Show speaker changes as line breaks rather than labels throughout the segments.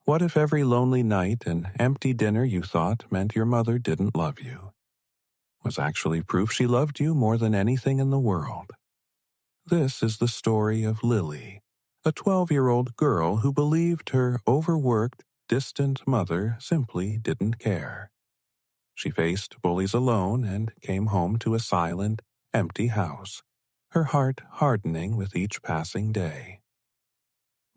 What if every lonely night and empty dinner you thought meant your mother didn't love you was actually proof she loved you more than anything in the world? This is the story of Lily, a 12-year-old girl who believed her overworked, distant mother simply didn't care. She faced bullies alone and came home to a silent, empty house, her heart hardening with each passing day.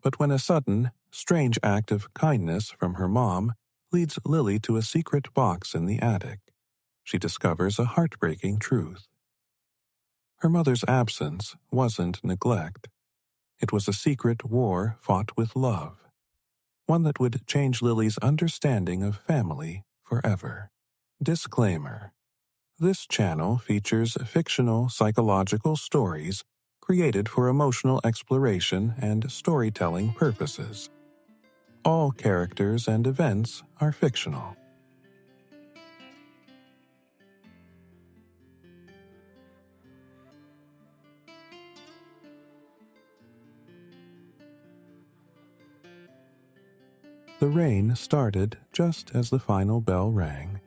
But when a sudden, strange act of kindness from her mom leads Lily to a secret box in the attic, she discovers a heartbreaking truth. Her mother's absence wasn't neglect. It was a secret war fought with love, one that would change Lily's understanding of family forever. Disclaimer: this channel features fictional psychological stories created for emotional exploration and storytelling purposes. All characters and events are fictional. The rain started just as the final bell rang,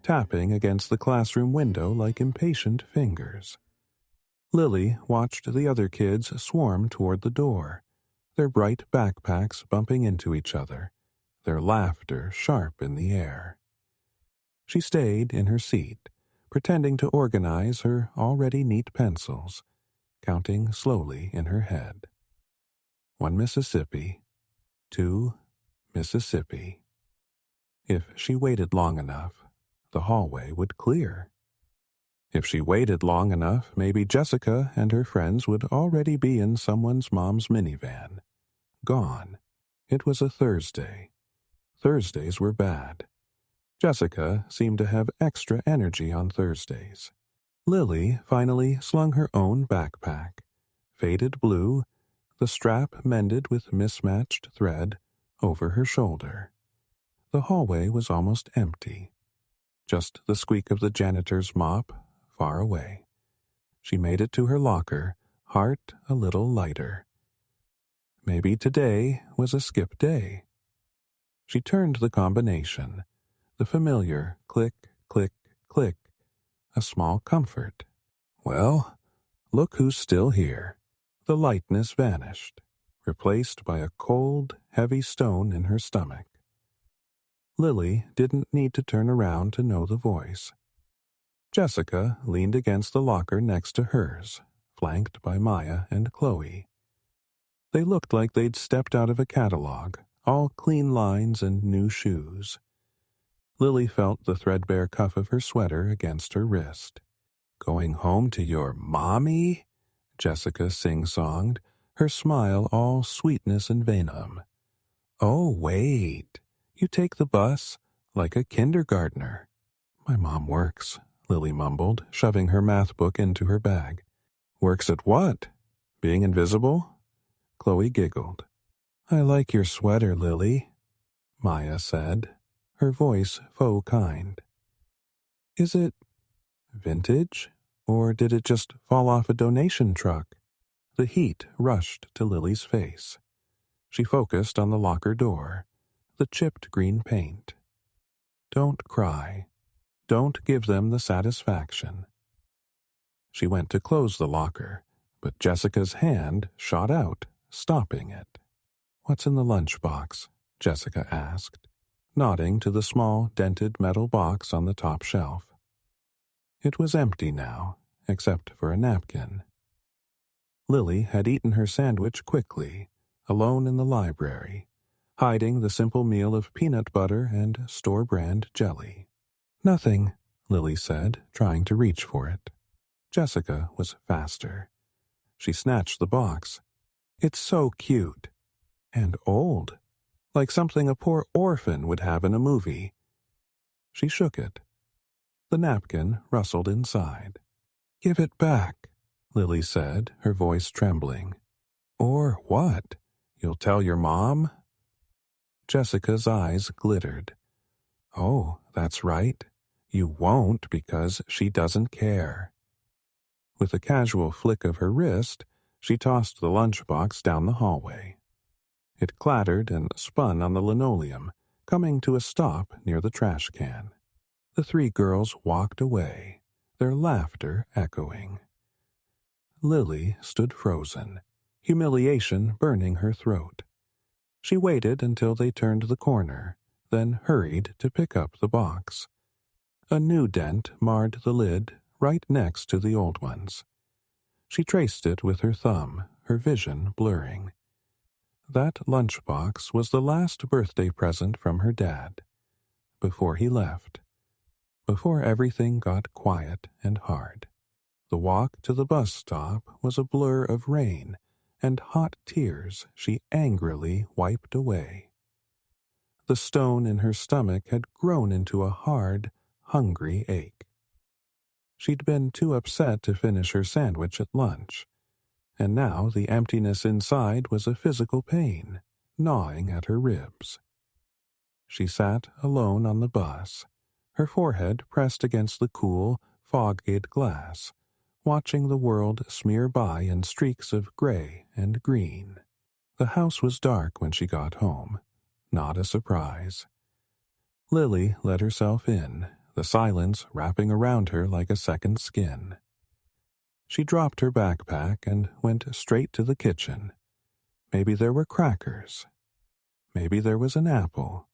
tapping against the classroom window like impatient fingers. Lily watched the other kids swarm toward the door, their bright backpacks bumping into each other, their laughter sharp in the air. She stayed in her seat, pretending to organize her already neat pencils, counting slowly in her head. 1 Mississippi, 2 Mississippi. If she waited long enough, the hallway would clear. If she waited long enough, maybe Jessica and her friends would already be in someone's mom's minivan. Gone. It was a Thursday. Thursdays were bad. Jessica seemed to have extra energy on Thursdays. Lily finally slung her own backpack, faded blue, the strap mended with mismatched thread, over her shoulder. The hallway was almost empty. Just the squeak of the janitor's mop, far away. She made it to her locker, heart a little lighter. Maybe today was a skip day. She turned the combination, the familiar click, click, click, a small comfort. Well, look who's still here. The lightness vanished, replaced by a cold, heavy stone in her stomach. Lily didn't need to turn around to know the voice. Jessica leaned against the locker next to hers, flanked by Maya and Chloe. They looked like they'd stepped out of a catalog, all clean lines and new shoes. Lily felt the threadbare cuff of her sweater against her wrist. "Going home to your mommy?" Jessica sing-songed, her smile all sweetness and venom. "Oh, wait. You take the bus like a kindergartner." "My mom works," Lily mumbled, shoving her math book into her bag. "Works at what? Being invisible?" Chloe giggled. "I like your sweater, Lily," Maya said, her voice faux kind. "Is it vintage, or did it just fall off a donation truck?" The heat rushed to Lily's face. She focused on the locker door, the chipped green paint. Don't cry. Don't give them the satisfaction. She went to close the locker, but Jessica's hand shot out, stopping it. "What's in the lunchbox?" Jessica asked, nodding to the small, dented metal box on the top shelf. It was empty now, except for a napkin. Lily had eaten her sandwich quickly, alone in the library, hiding the simple meal of peanut butter and store-brand jelly. "Nothing," Lily said, trying to reach for it. Jessica was faster. She snatched the box. "It's so cute. And old. Like something a poor orphan would have in a movie." She shook it. The napkin rustled inside. "Give it back," Lily said, her voice trembling. "Or what? You'll tell your mom?" Jessica's eyes glittered. "Oh, that's right. You won't because she doesn't care." With a casual flick of her wrist, she tossed the lunchbox down the hallway. It clattered and spun on the linoleum, coming to a stop near the trash can. The three girls walked away, their laughter echoing. Lily stood frozen, humiliation burning her throat. She waited until they turned the corner, then hurried to pick up the box. A new dent marred the lid right next to the old ones. She traced it with her thumb, her vision blurring. That lunchbox was the last birthday present from her dad. Before he left. Before everything got quiet and hard. The walk to the bus stop was a blur of rain and hot tears she angrily wiped away. The stone in her stomach had grown into a hard, hungry ache. She'd been too upset to finish her sandwich at lunch, and now the emptiness inside was a physical pain, gnawing at her ribs. She sat alone on the bus, her forehead pressed against the cool, fog-gate glass, watching the world smear by in streaks of gray and green. The house was dark when she got home, not a surprise. Lily let herself in, the silence wrapping around her like a second skin. She dropped her backpack and went straight to the kitchen. Maybe there were crackers. Maybe there was an apple.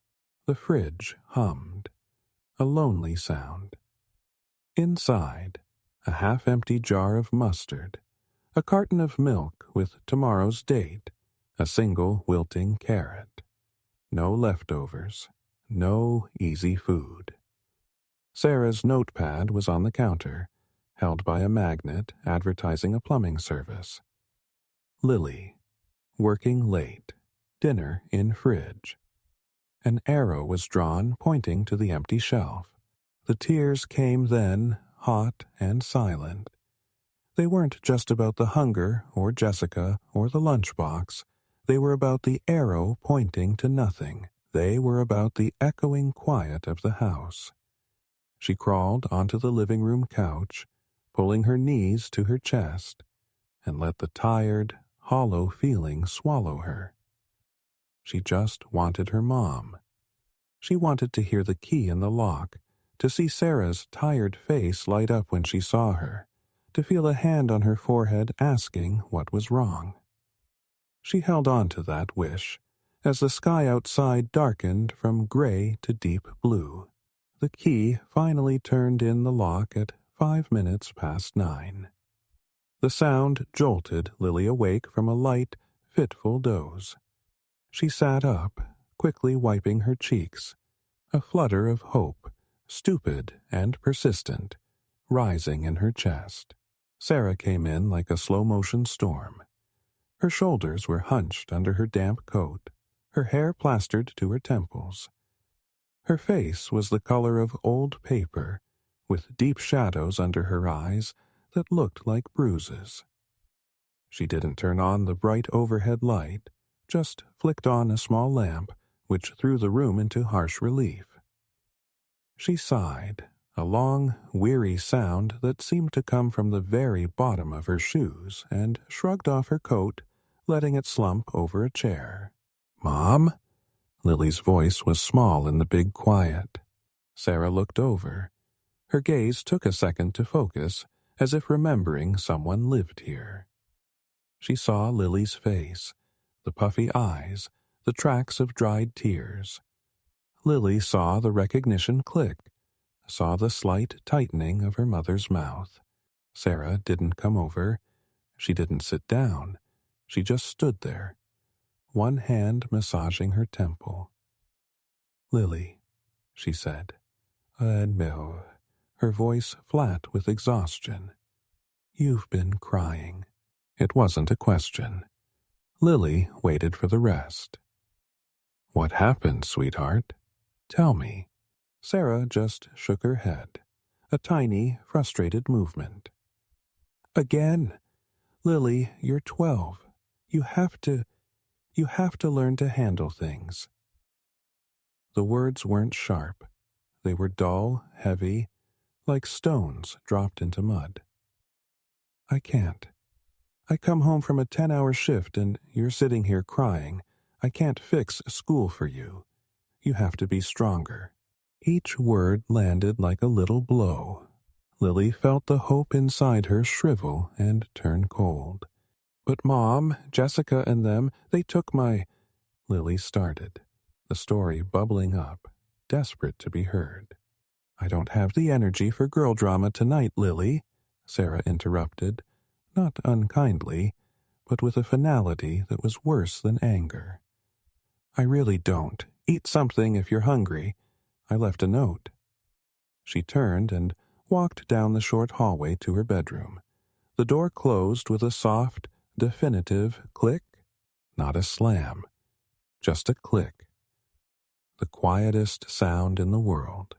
The fridge hummed, a lonely sound. Inside, a half-empty jar of mustard, a carton of milk with tomorrow's date, a single wilting carrot. No leftovers, no easy food. Sarah's notepad was on the counter, held by a magnet advertising a plumbing service. Lily, working late, dinner in fridge. An arrow was drawn pointing to the empty shelf. The tears came then, hot and silent. They weren't just about the hunger or Jessica or the lunchbox. They were about the arrow pointing to nothing. They were about the echoing quiet of the house. She crawled onto the living room couch, pulling her knees to her chest, and let the tired, hollow feeling swallow her. She just wanted her mom. She wanted to hear the key in the lock, to see Sarah's tired face light up when she saw her, to feel a hand on her forehead asking what was wrong. She held on to that wish, as the sky outside darkened from gray to deep blue. The key finally turned in the lock at 9:05. The sound jolted Lily awake from a light, fitful doze. She sat up, quickly wiping her cheeks, a flutter of hope, stupid and persistent, rising in her chest. Sarah came in like a slow-motion storm. Her shoulders were hunched under her damp coat, her hair plastered to her temples. Her face was the color of old paper, with deep shadows under her eyes that looked like bruises. She didn't turn on the bright overhead light, just flicked on a small lamp which threw the room into harsh relief. She sighed, a long, weary sound that seemed to come from the very bottom of her shoes, and shrugged off her coat, letting it slump over a chair. "Mom?" Lily's voice was small in the big quiet. Sarah looked over. Her gaze took a second to focus, as if remembering someone lived here. She saw Lily's face, the puffy eyes, the tracks of dried tears. Lily saw the recognition click, saw the slight tightening of her mother's mouth. Sarah didn't come over. She didn't sit down. She just stood there, one hand massaging her temple. "Lily," she said. "No." Her voice flat with exhaustion. "You've been crying." It wasn't a question. Lily waited for the rest. "What happened, sweetheart? Tell me." Sarah just shook her head, a tiny, frustrated movement. "Again. Lily, you're 12. You have to learn to handle things." The words weren't sharp. They were dull, heavy, like stones dropped into mud. "I can't. I come home from a 10-hour shift and you're sitting here crying. I can't fix school for you. You have to be stronger." Each word landed like a little blow. Lily felt the hope inside her shrivel and turn cold. "But Mom, Jessica and them, they took my—" Lily started, the story bubbling up, desperate to be heard. "I don't have the energy for girl drama tonight, Lily," Sarah interrupted, not unkindly, but with a finality that was worse than anger. "I really don't. Eat something if you're hungry. I left a note." She turned and walked down the short hallway to her bedroom. The door closed with a soft, definitive click. Not a slam, just a click. The quietest sound in the world.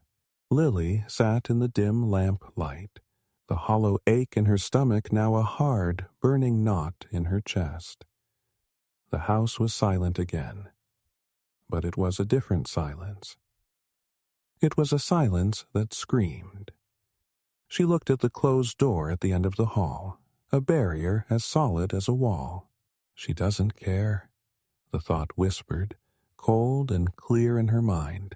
Lily sat in the dim lamp light, the hollow ache in her stomach now a hard, burning knot in her chest. The house was silent again, but it was a different silence. It was a silence that screamed. She looked at the closed door at the end of the hall, a barrier as solid as a wall. "She doesn't care," the thought whispered, cold and clear in her mind.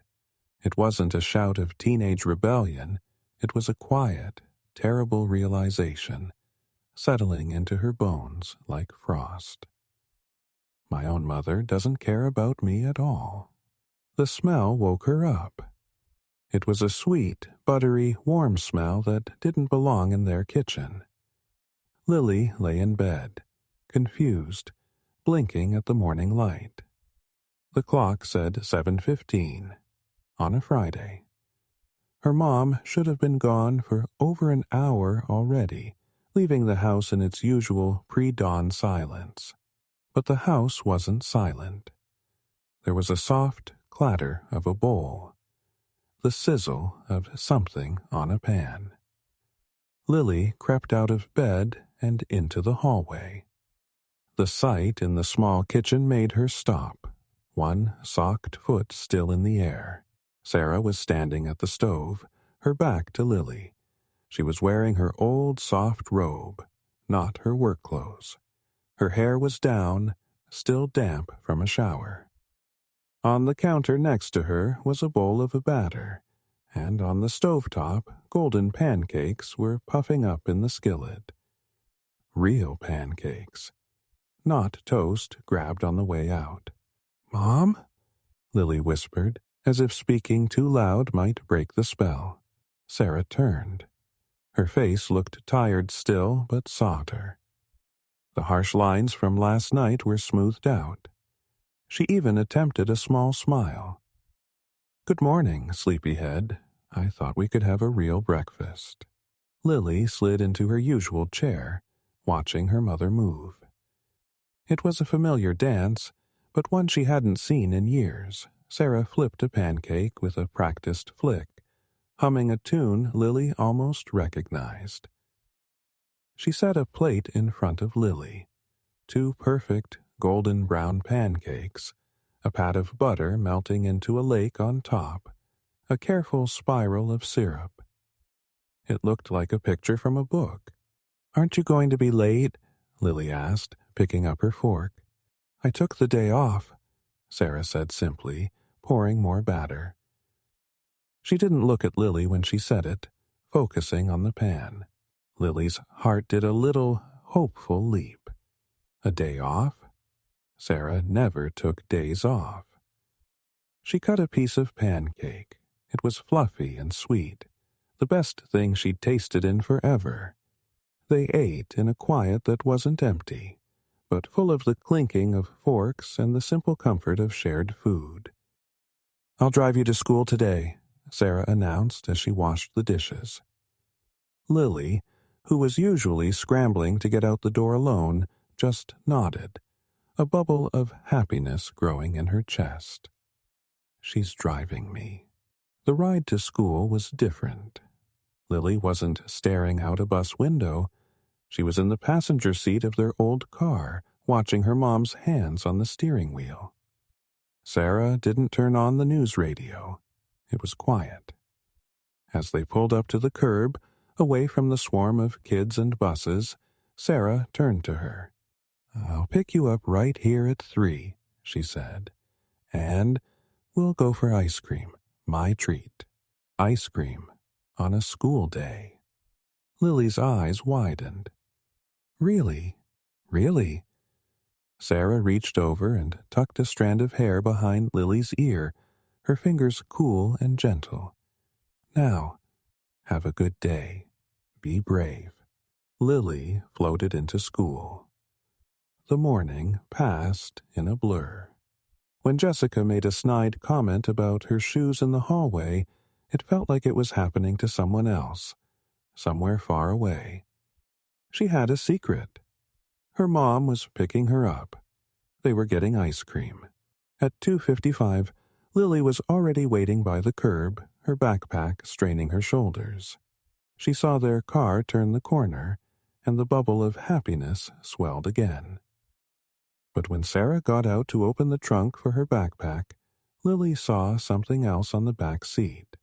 It wasn't a shout of teenage rebellion. It was a quiet, terrible realization, settling into her bones like frost. My own mother doesn't care about me at all. The smell woke her up. It was a sweet, buttery, warm smell that didn't belong in their kitchen. Lily lay in bed, confused, blinking at the morning light. The clock said 7:15, on a Friday. Her mom should have been gone for over an hour already, leaving the house in its usual pre-dawn silence. But the house wasn't silent. There was a soft clatter of a bowl, the sizzle of something on a pan. Lily crept out of bed and into the hallway. The sight in the small kitchen made her stop, one socked foot still in the air. Sarah was standing at the stove, her back to Lily. She was wearing her old soft robe, not her work clothes. Her hair was down, still damp from a shower. On the counter next to her was a bowl of batter, and on the stovetop, golden pancakes were puffing up in the skillet. Real pancakes, not toast grabbed on the way out. "Mom?" Lily whispered, as if speaking too loud might break the spell. Sarah turned. Her face looked tired still, but softer. The harsh lines from last night were smoothed out. She even attempted a small smile. "Good morning, sleepyhead. I thought we could have a real breakfast." Lily slid into her usual chair, watching her mother move. It was a familiar dance, but one she hadn't seen in years. Sarah flipped a pancake with a practiced flick, humming a tune Lily almost recognized. She set a plate in front of Lily, 2 perfect golden brown pancakes, a pat of butter melting into a lake on top, a careful spiral of syrup. It looked like a picture from a book. "Aren't you going to be late?" Lily asked, picking up her fork. "I took the day off," Sarah said simply, pouring more batter. She didn't look at Lily when she said it, focusing on the pan. Lily's heart did a little, hopeful leap. A day off? Sarah never took days off. She cut a piece of pancake. It was fluffy and sweet, the best thing she'd tasted in forever. They ate in a quiet that wasn't empty, but full of the clinking of forks and the simple comfort of shared food. "I'll drive you to school today," Sarah announced as she washed the dishes. Lily, who was usually scrambling to get out the door alone, just nodded, a bubble of happiness growing in her chest. She's driving me. The ride to school was different. Lily wasn't staring out a bus window. She was in the passenger seat of their old car, watching her mom's hands on the steering wheel. Sarah didn't turn on the news radio. It was quiet. As they pulled up to the curb, away from the swarm of kids and buses, Sarah turned to her. "I'll pick you up right here at 3. she said. "And we'll go for ice cream, my treat. Ice cream on a school day." Lily's eyes widened. "Really? Really?" Sarah reached over and tucked a strand of hair behind Lily's ear, her fingers cool and gentle. "Now, have a good day. Be brave." Lily floated into school. The morning passed in a blur. When Jessica made a snide comment about her shoes in the hallway, it felt like it was happening to someone else, somewhere far away. She had a secret. Her mom was picking her up. They were getting ice cream. At 2:55, Lily was already waiting by the curb, her backpack straining her shoulders. She saw their car turn the corner, and the bubble of happiness swelled again. But when Sarah got out to open the trunk for her backpack, Lily saw something else on the back seat.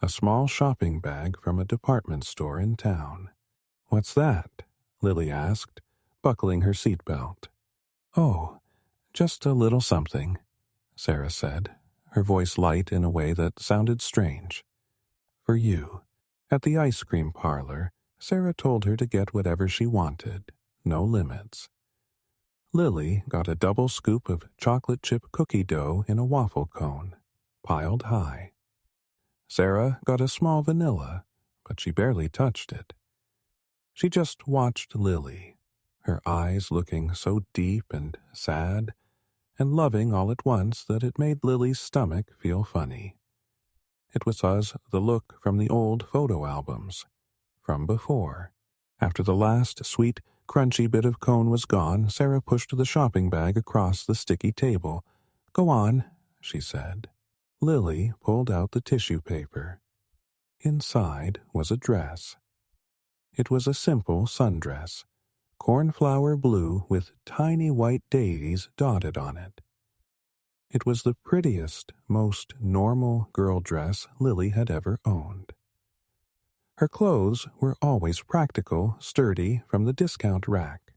A small shopping bag from a department store in town. "What's that?" Lily asked, buckling her seatbelt. "Oh, just a little something," Sarah said, her voice light in a way that sounded strange. "For you." At the ice cream parlor, Sarah told her to get whatever she wanted, no limits. Lily got a double scoop of chocolate chip cookie dough in a waffle cone, piled high. Sarah got a small vanilla, but she barely touched it. She just watched Lily, her eyes looking so deep and sad and loving all at once that it made Lily's stomach feel funny. It was as the look from the old photo albums, from before. After the last sweet, crunchy bit of cone was gone, Sarah pushed the shopping bag across the sticky table. "Go on," she said. Lily pulled out the tissue paper. Inside was a dress. It was a simple sundress, cornflower blue with tiny white daisies dotted on it. It was the prettiest, most normal girl dress Lily had ever owned. Her clothes were always practical, sturdy, from the discount rack.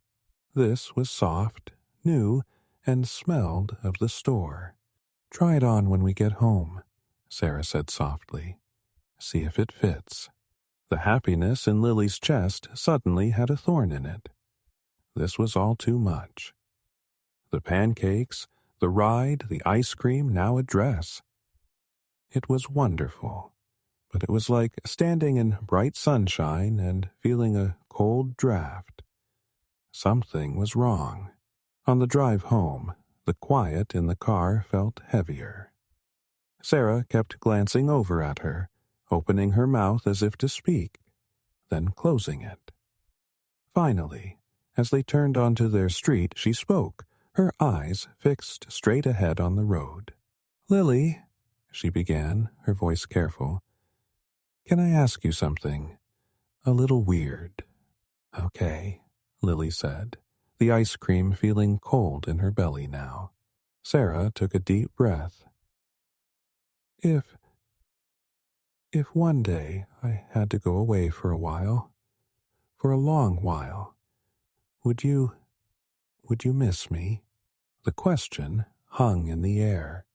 This was soft, new, and smelled of the store. "Try it on when we get home," Sarah said softly. "See if it fits." The happiness in Lily's chest suddenly had a thorn in it. This was all too much. The pancakes, the ride, the ice cream, now a dress. It was wonderful, but it was like standing in bright sunshine and feeling a cold draft. Something was wrong. On the drive home, the quiet in the car felt heavier. Sarah kept glancing over at her, opening her mouth as if to speak, then closing it. Finally, as they turned onto their street, she spoke, her eyes fixed straight ahead on the road. "Lily," she began, her voice careful, "can I ask you something? A little weird." "Okay," Lily said, the ice cream feeling cold in her belly now. Sarah took a deep breath. If one day I had to go away for a while, for a long while, would you miss me?" The question hung in the air,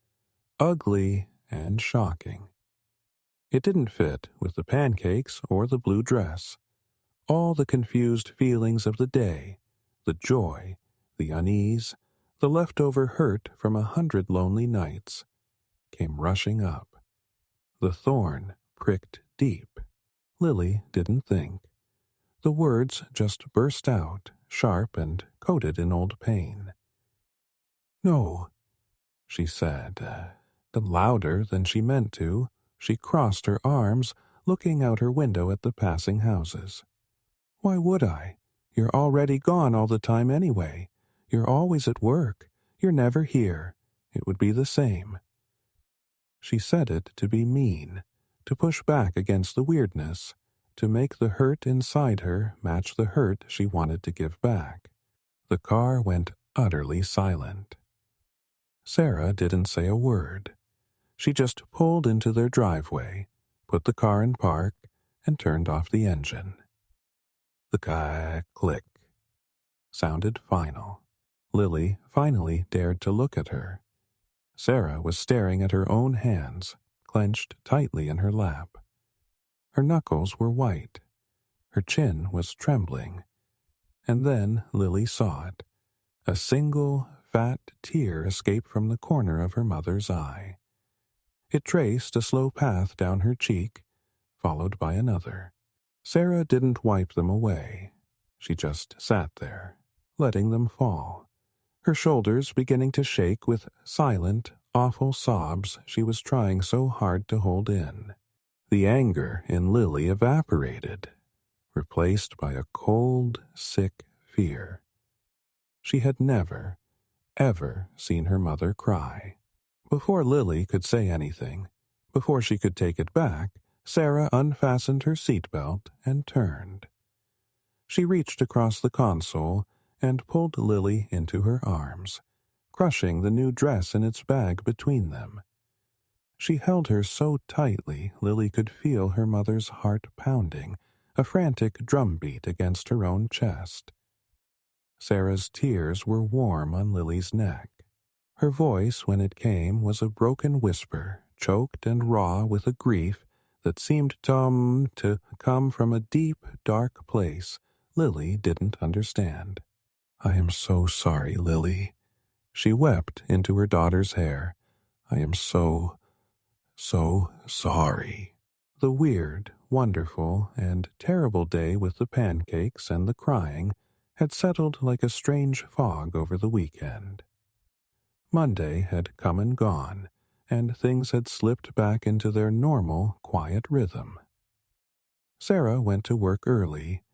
ugly and shocking. It didn't fit with the pancakes or the blue dress. All the confused feelings of the day, the joy, the unease, the leftover hurt from 100 lonely nights, came rushing up. The thorn pricked deep. Lily didn't think. The words just burst out, sharp and coated in old pain. "No," she said, louder than she meant to. She crossed her arms, looking out her window at the passing houses. "Why would I? You're already gone all the time anyway. You're always at work. You're never here. It would be the same." She said it to be mean, to push back against the weirdness, to make the hurt inside her match the hurt she wanted to give back. The car went utterly silent. Sarah didn't say a word. She just pulled into their driveway, put the car in park, and turned off the engine. The click sounded final. Lily finally dared to look at her. Sarah was staring at her own hands, clenched tightly in her lap. Her knuckles were white. Her chin was trembling. And then Lily saw it. A single, fat tear escaped from the corner of her mother's eye. It traced a slow path down her cheek, followed by another. Sarah didn't wipe them away. She just sat there, letting them fall, her shoulders beginning to shake with silent, awful sobs she was trying so hard to hold in. The anger in Lily evaporated, replaced by a cold, sick fear. She had never, ever seen her mother cry. Before Lily could say anything, before she could take it back, Sarah unfastened her seatbelt and turned. She reached across the console and pulled Lily into her arms, crushing the new dress in its bag between them. She held her so tightly Lily could feel her mother's heart pounding, a frantic drumbeat against her own chest. Sarah's tears were warm on Lily's neck. Her voice, when it came, was a broken whisper, choked and raw with a grief that seemed to come from a deep, dark place Lily didn't understand. "I am so sorry, Lily." She wept into her daughter's hair. "I am so sorry." The weird, wonderful, and terrible day with the pancakes and the crying had settled like a strange fog over the weekend. Monday had come and gone, and things had slipped back into their normal, quiet rhythm. Sarah went to work early,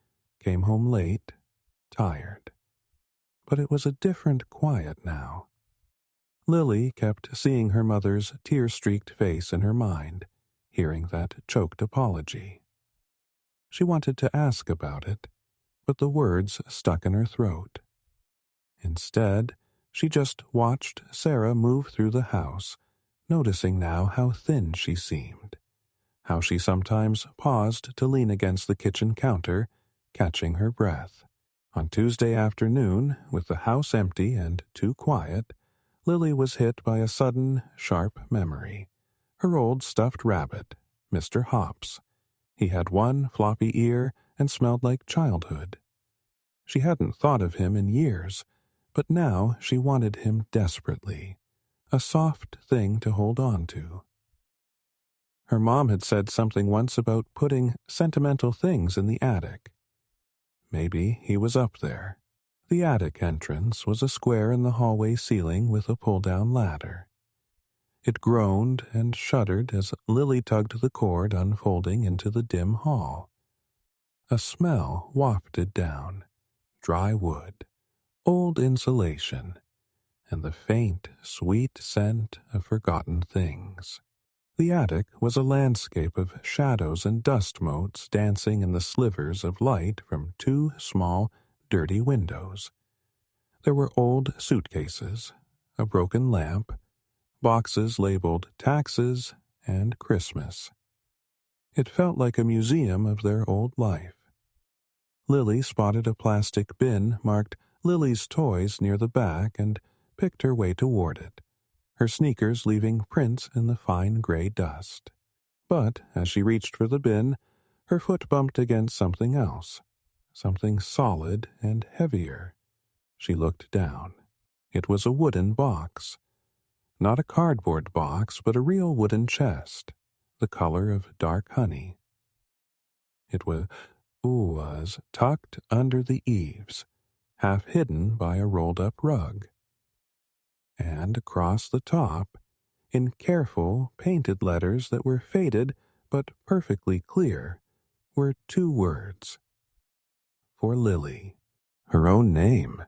came home late, tired. But it was a different quiet now. Lily kept seeing her mother's tear-streaked face in her mind, hearing that choked apology. She wanted to ask about it, but the words stuck in her throat. Instead, she just watched Sarah move through the house, noticing now how thin she seemed, how she sometimes paused to lean against the kitchen counter, catching her breath. On Tuesday afternoon, with the house empty and too quiet, Lily was hit by a sudden, sharp memory. Her old stuffed rabbit, Mr. Hops. He had one floppy ear and smelled like childhood. She hadn't thought of him in years, but now she wanted him desperately, a soft thing to hold on to. Her mom had said something once about putting sentimental things in the attic. Maybe he was up there. The attic entrance was a square in the hallway ceiling with a pull-down ladder. It groaned and shuddered as Lily tugged the cord unfolding into the dim hall. A smell wafted down, dry wood, old insulation, and the faint, sweet scent of forgotten things. The attic was a landscape of shadows and dust motes dancing in the slivers of light from two small, dirty windows. There were old suitcases, a broken lamp, boxes labeled taxes and Christmas. It felt like a museum of their old life. Lily spotted a plastic bin marked Lily's Toys near the back and picked her way toward it, her sneakers leaving prints in the fine gray dust. But as she reached for the bin, her foot bumped against something else, something solid and heavier. She looked down. It was a wooden box. Not a cardboard box, but a real wooden chest, the color of dark honey. It was tucked under the eaves, half hidden by a rolled-up rug. And across the top, in careful, painted letters that were faded but perfectly clear, were two words. For Lily. Her own name.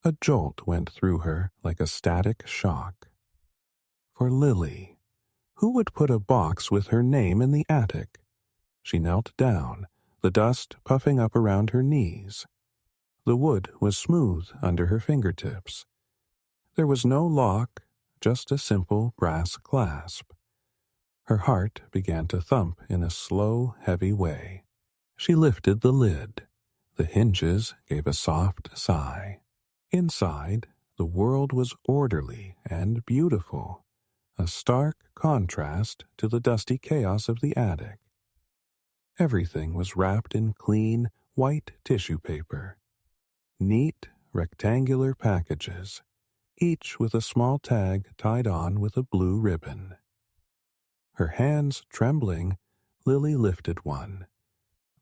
A jolt went through her like a static shock. For Lily. Who would put a box with her name in the attic? She knelt down, the dust puffing up around her knees. The wood was smooth under her fingertips. There was no lock, just a simple brass clasp. Her heart began to thump in a slow, heavy way. She lifted the lid. The hinges gave a soft sigh. Inside, The world was orderly and beautiful, a stark contrast to the dusty chaos of the attic. Everything was wrapped in clean, white tissue paper. Neat, rectangular packages, each with a small tag tied on with a blue ribbon. Her hands trembling, Lily lifted one.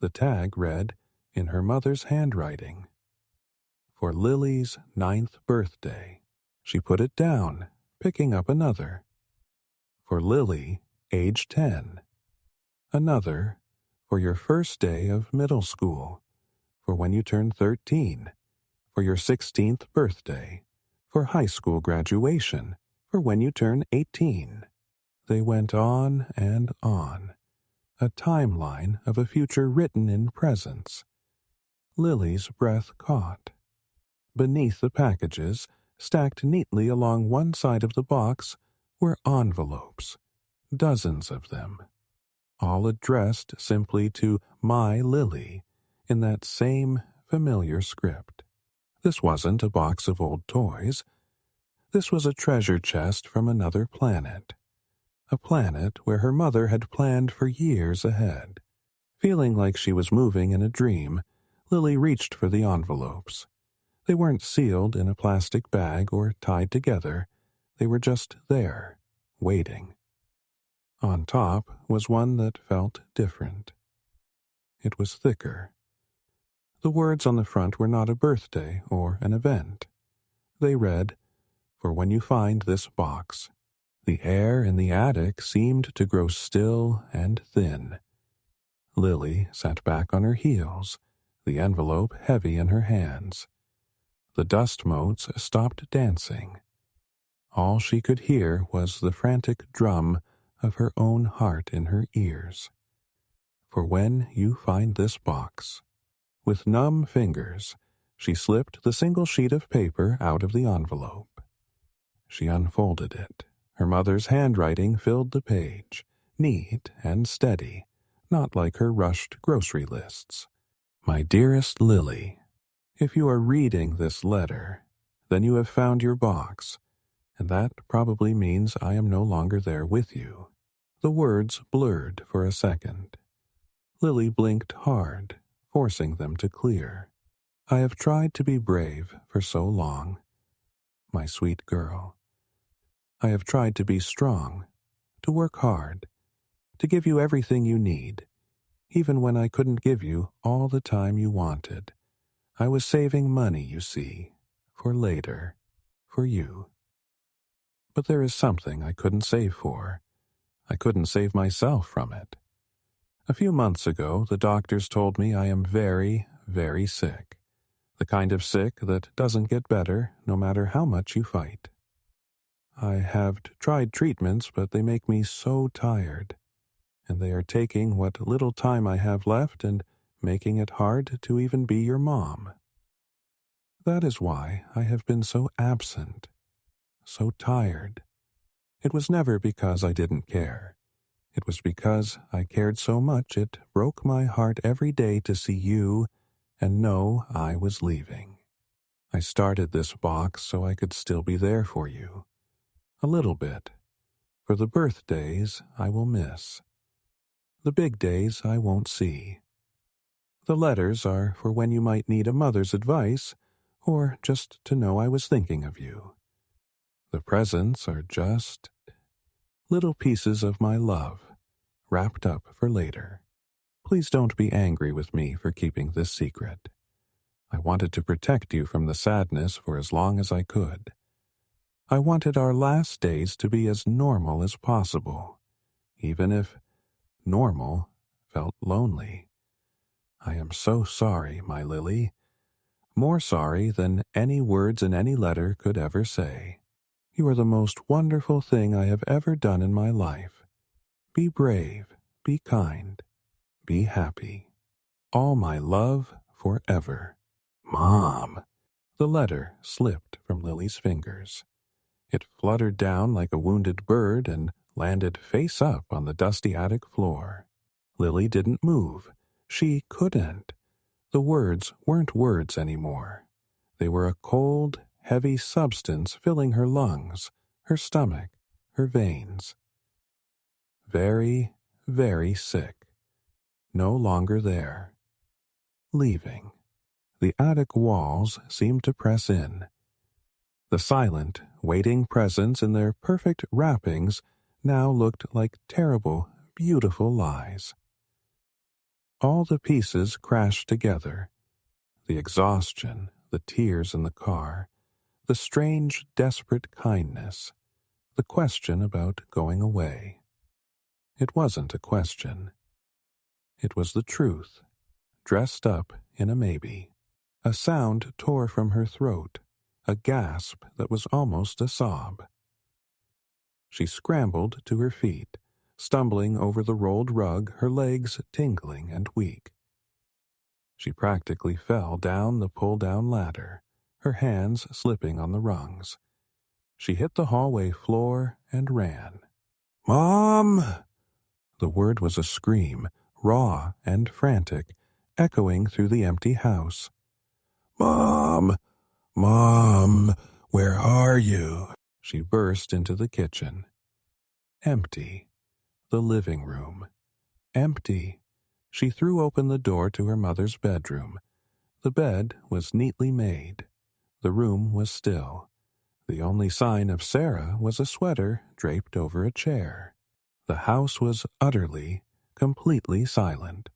The tag read, in her mother's handwriting, "For Lily's 9th birthday." She put it down, picking up another. "For Lily, age 10. Another, for your first day of middle school, for when you turn 13, for your 16th birthday, for high school graduation, for when you turn 18. They went on and on, a timeline of a future written in presence. Lily's breath caught. Beneath the packages, stacked neatly along one side of the box, were envelopes, dozens of them, all addressed simply to "My Lily" in that same familiar script. This wasn't a box of old toys. This was a treasure chest from another planet. A planet where her mother had planned for years ahead. Feeling like she was moving in a dream, Lily reached for the envelopes. They weren't sealed in a plastic bag or tied together. They were just there, waiting. On top was one that felt different. It was thicker. The words on the front were not a birthday or an event. They read, "For when you find this box." The air in the attic seemed to grow still and thin. Lily sat back on her heels, the envelope heavy in her hands. The dust motes stopped dancing. All she could hear was the frantic drum of her own heart in her ears. "For when you find this box." With numb fingers, she slipped the single sheet of paper out of the envelope. She unfolded it. Her mother's handwriting filled the page, neat and steady, not like her rushed grocery lists. "My dearest Lily, if you are reading this letter, then you have found your box, and that probably means I am no longer there with you." The words blurred for a second. Lily blinked hard, forcing them to clear. "I have tried to be brave for so long, my sweet girl. I have tried to be strong, to work hard, to give you everything you need, even when I couldn't give you all the time you wanted. I was saving money, you see, for later, for you. But there is something I couldn't save for. I couldn't save myself from it. A few months ago, the doctors told me I am very, very sick. The kind of sick that doesn't get better no matter how much you fight. I have tried treatments, but they make me so tired, and they are taking what little time I have left and making it hard to even be your mom. That is why I have been so absent, so tired. It was never because I didn't care. It was because I cared so much it broke my heart every day to see you and know I was leaving. I started this box so I could still be there for you. A little bit. For the birthdays I will miss. The big days I won't see. The letters are for when you might need a mother's advice, or just to know I was thinking of you. The presents are just little pieces of my love, wrapped up for later. Please don't be angry with me for keeping this secret. I wanted to protect you from the sadness for as long as I could. I wanted our last days to be as normal as possible, even if normal felt lonely. I am so sorry, my Lily. More sorry than any words in any letter could ever say. You are the most wonderful thing I have ever done in my life. Be brave, be kind, be happy. All my love forever. Mom. The letter slipped from Lily's fingers. It fluttered down like a wounded bird and landed face up on the dusty attic floor. Lily didn't move. She couldn't. The words weren't words anymore. They were a cold, heavy substance filling her lungs, her stomach, her veins. Very, very sick. No longer there. Leaving. The attic walls seemed to press in. The silent, waiting presence in their perfect wrappings now looked like terrible, beautiful lies. All the pieces crashed together. The exhaustion, the tears in the car, the strange, desperate kindness, the question about going away. It wasn't a question. It was the truth, dressed up in a maybe. A sound tore from her throat, a gasp that was almost a sob. She scrambled to her feet, stumbling over the rolled rug, her legs tingling and weak. She practically fell down the pull-down ladder, her hands slipping on the rungs. She hit the hallway floor and ran. "Mom!" The word was a scream, raw and frantic, echoing through the empty house. "Mom! Mom! Where are you?" She burst into the kitchen. Empty. The living room. Empty. She threw open the door to her mother's bedroom. The bed was neatly made. The room was still. The only sign of Sarah was a sweater draped over a chair. The house was utterly, completely silent.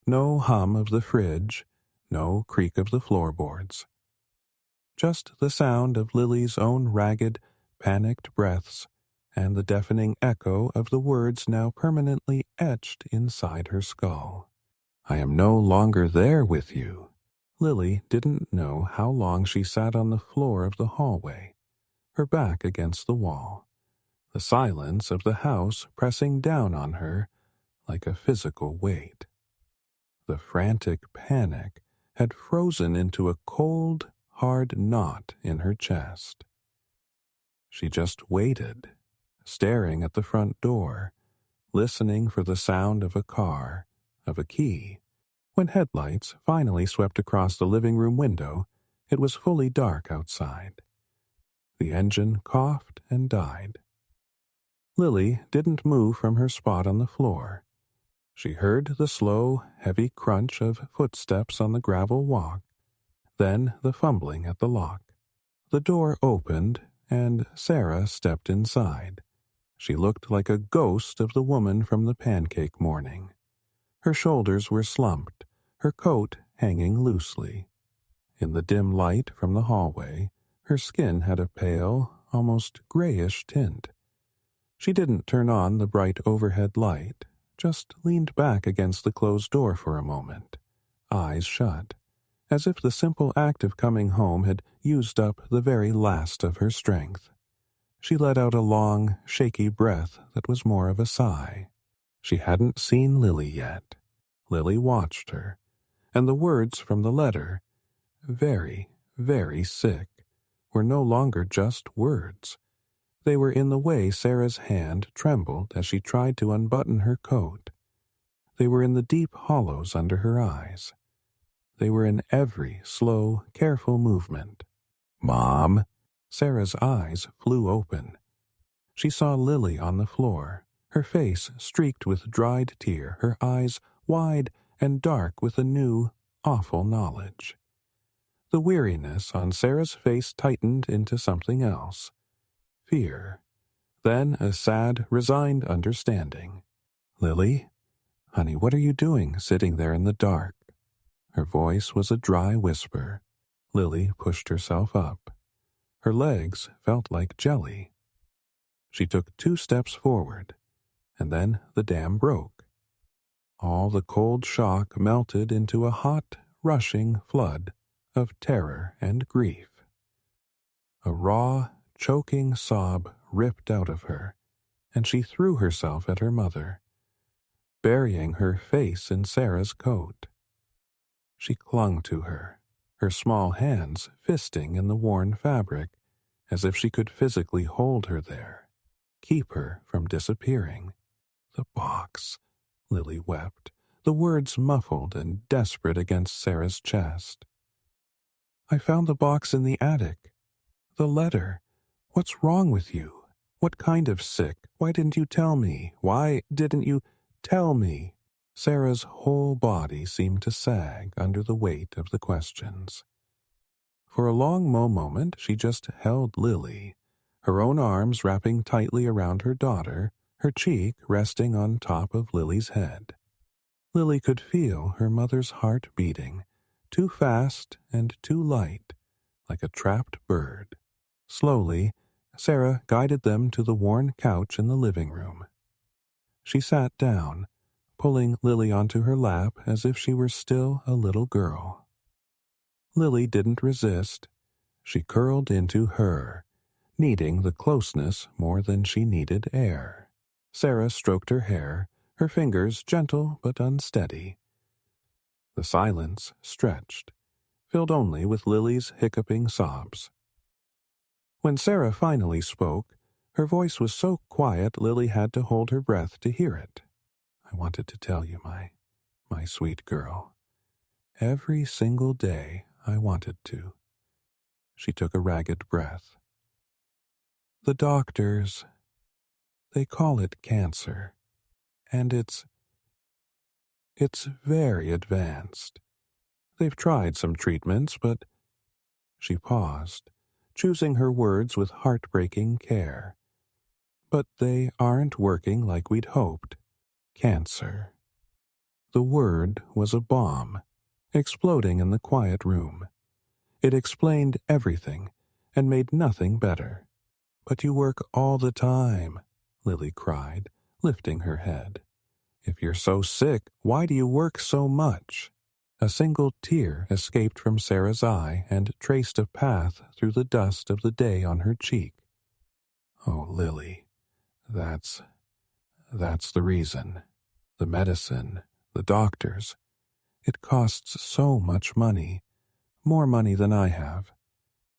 No hum of the fridge, no creak of the floorboards. Just the sound of Lily's own ragged, panicked breaths and the deafening echo of the words now permanently etched inside her skull. "I am no longer there with you." Lily didn't know how long she sat on the floor of the hallway, her back against the wall, the silence of the house pressing down on her like a physical weight. The frantic panic had frozen into a cold, hard knot in her chest. She just waited, staring at the front door, listening for the sound of a car, of a key. When headlights finally swept across the living room window, it was fully dark outside. The engine coughed and died. Lily didn't move from her spot on the floor. She heard the slow, heavy crunch of footsteps on the gravel walk, then the fumbling at the lock. The door opened, and Sarah stepped inside. She looked like a ghost of the woman from the pancake morning. Her shoulders were slumped, her coat hanging loosely. In the dim light from the hallway, her skin had a pale, almost grayish tint. She didn't turn on the bright overhead light, just leaned back against the closed door for a moment, eyes shut, as if the simple act of coming home had used up the very last of her strength. She let out a long, shaky breath that was more of a sigh. She hadn't seen Lily yet. Lily watched her, and the words from the letter, "very, very sick," were no longer just words. They were in the way Sarah's hand trembled as she tried to unbutton her coat. They were in the deep hollows under her eyes. They were in every slow, careful movement. "Mom!" Sarah's eyes flew open. She saw Lily on the floor, her face streaked with dried tear, her eyes wide and dark with a new, awful knowledge. The weariness on Sarah's face tightened into something else. Fear. Then a sad, resigned understanding. "Lily? Honey, what are you doing sitting there in the dark?" Her voice was a dry whisper. Lily pushed herself up. Her legs felt like jelly. She took 2 steps forward, and then the dam broke. All the cold shock melted into a hot, rushing flood of terror and grief. A raw, choking sob ripped out of her, and she threw herself at her mother, burying her face in Sarah's coat. She clung to her, her small hands fisting in the worn fabric, as if she could physically hold her there, keep her from disappearing. "The box," Lily wept, the words muffled and desperate against Sarah's chest. I found the box in the attic. The letter. What's wrong with you? What kind of sick? Why didn't you tell me? Why didn't you tell me? Sarah's whole body seemed to sag under the weight of the questions. For a long moment she just held Lily, her own arms wrapping tightly around her daughter, her cheek resting on top of Lily's head. Lily could feel her mother's heart beating, too fast and too light, like a trapped bird. Slowly, Sarah guided them to the worn couch in the living room. She sat down, pulling Lily onto her lap as if she were still a little girl. Lily didn't resist. She curled into her, needing the closeness more than she needed air. Sarah stroked her hair, her fingers gentle but unsteady. The silence stretched, filled only with Lily's hiccuping sobs. When Sarah finally spoke, her voice was so quiet Lily had to hold her breath to hear it. I wanted to tell you, my sweet girl. Every single day I wanted to. She took a ragged breath. The doctors, they call it cancer, and it's very advanced. They've tried some treatments, but... She paused, choosing her words with heartbreaking care. But they aren't working like we'd hoped. Cancer. The word was a bomb, exploding in the quiet room. It explained everything and made nothing better. But you work all the time, Lily cried, lifting her head. If you're so sick, why do you work so much? A single tear escaped from Sarah's eye and traced a path through the dust of the day on her cheek. Oh, Lily, that's the reason. The medicine, the doctors. It costs so much money, more money than I have.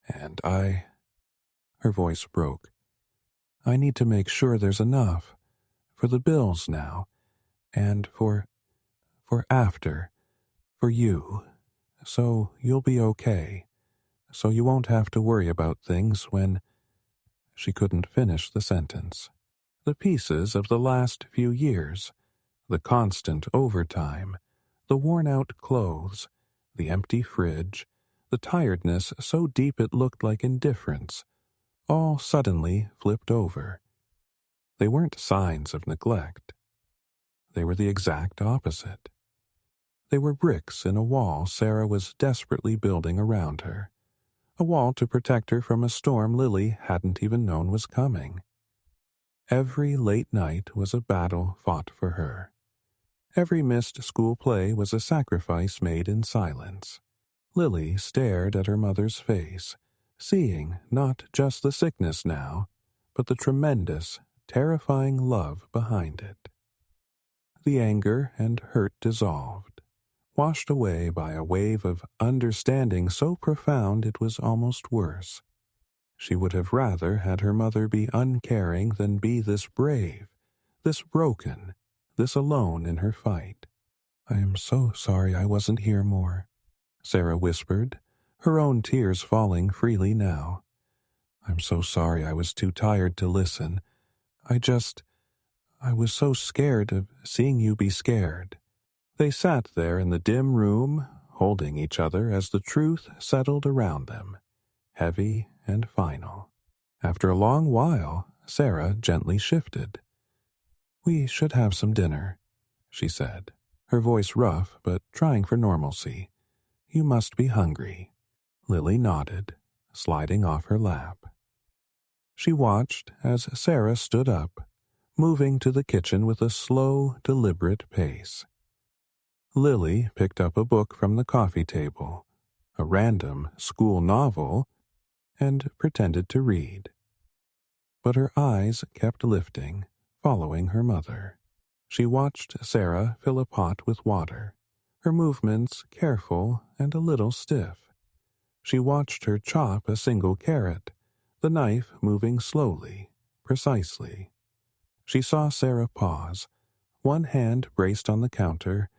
And her voice broke. I need to make sure there's enough for the bills now, and for after, for you, so you'll be okay, so you won't have to worry about things when... She couldn't finish the sentence. The pieces of the last few years, the constant overtime, the worn-out clothes, the empty fridge, the tiredness so deep it looked like indifference, all suddenly flipped over. They weren't signs of neglect. They were the exact opposite. They were bricks in a wall Sarah was desperately building around her, a wall to protect her from a storm Lily hadn't even known was coming. Every late night was a battle fought for her. Every missed school play was a sacrifice made in silence. Lily stared at her mother's face, seeing not just the sickness now, but the tremendous, terrifying love behind it. The anger and hurt dissolved, washed away by a wave of understanding so profound it was almost worse. She would have rather had her mother be uncaring than be this brave, this broken, this alone in her fight. I am so sorry I wasn't here more, Sarah whispered, her own tears falling freely now. I'm so sorry I was too tired to listen. I was so scared of seeing you be scared. They sat there in the dim room, holding each other as the truth settled around them, heavy and final. After a long while, Sarah gently shifted. We should have some dinner, she said, her voice rough but trying for normalcy. You must be hungry. Lily nodded, sliding off her lap. She watched as Sarah stood up, moving to the kitchen with a slow, deliberate pace. Lily picked up a book from the coffee table, a random school novel, and pretended to read. But her eyes kept lifting, following her mother. She watched Sarah fill a pot with water, her movements careful and a little stiff. She watched her chop a single carrot, the knife moving slowly, precisely. She saw Sarah pause, one hand braced on the counter,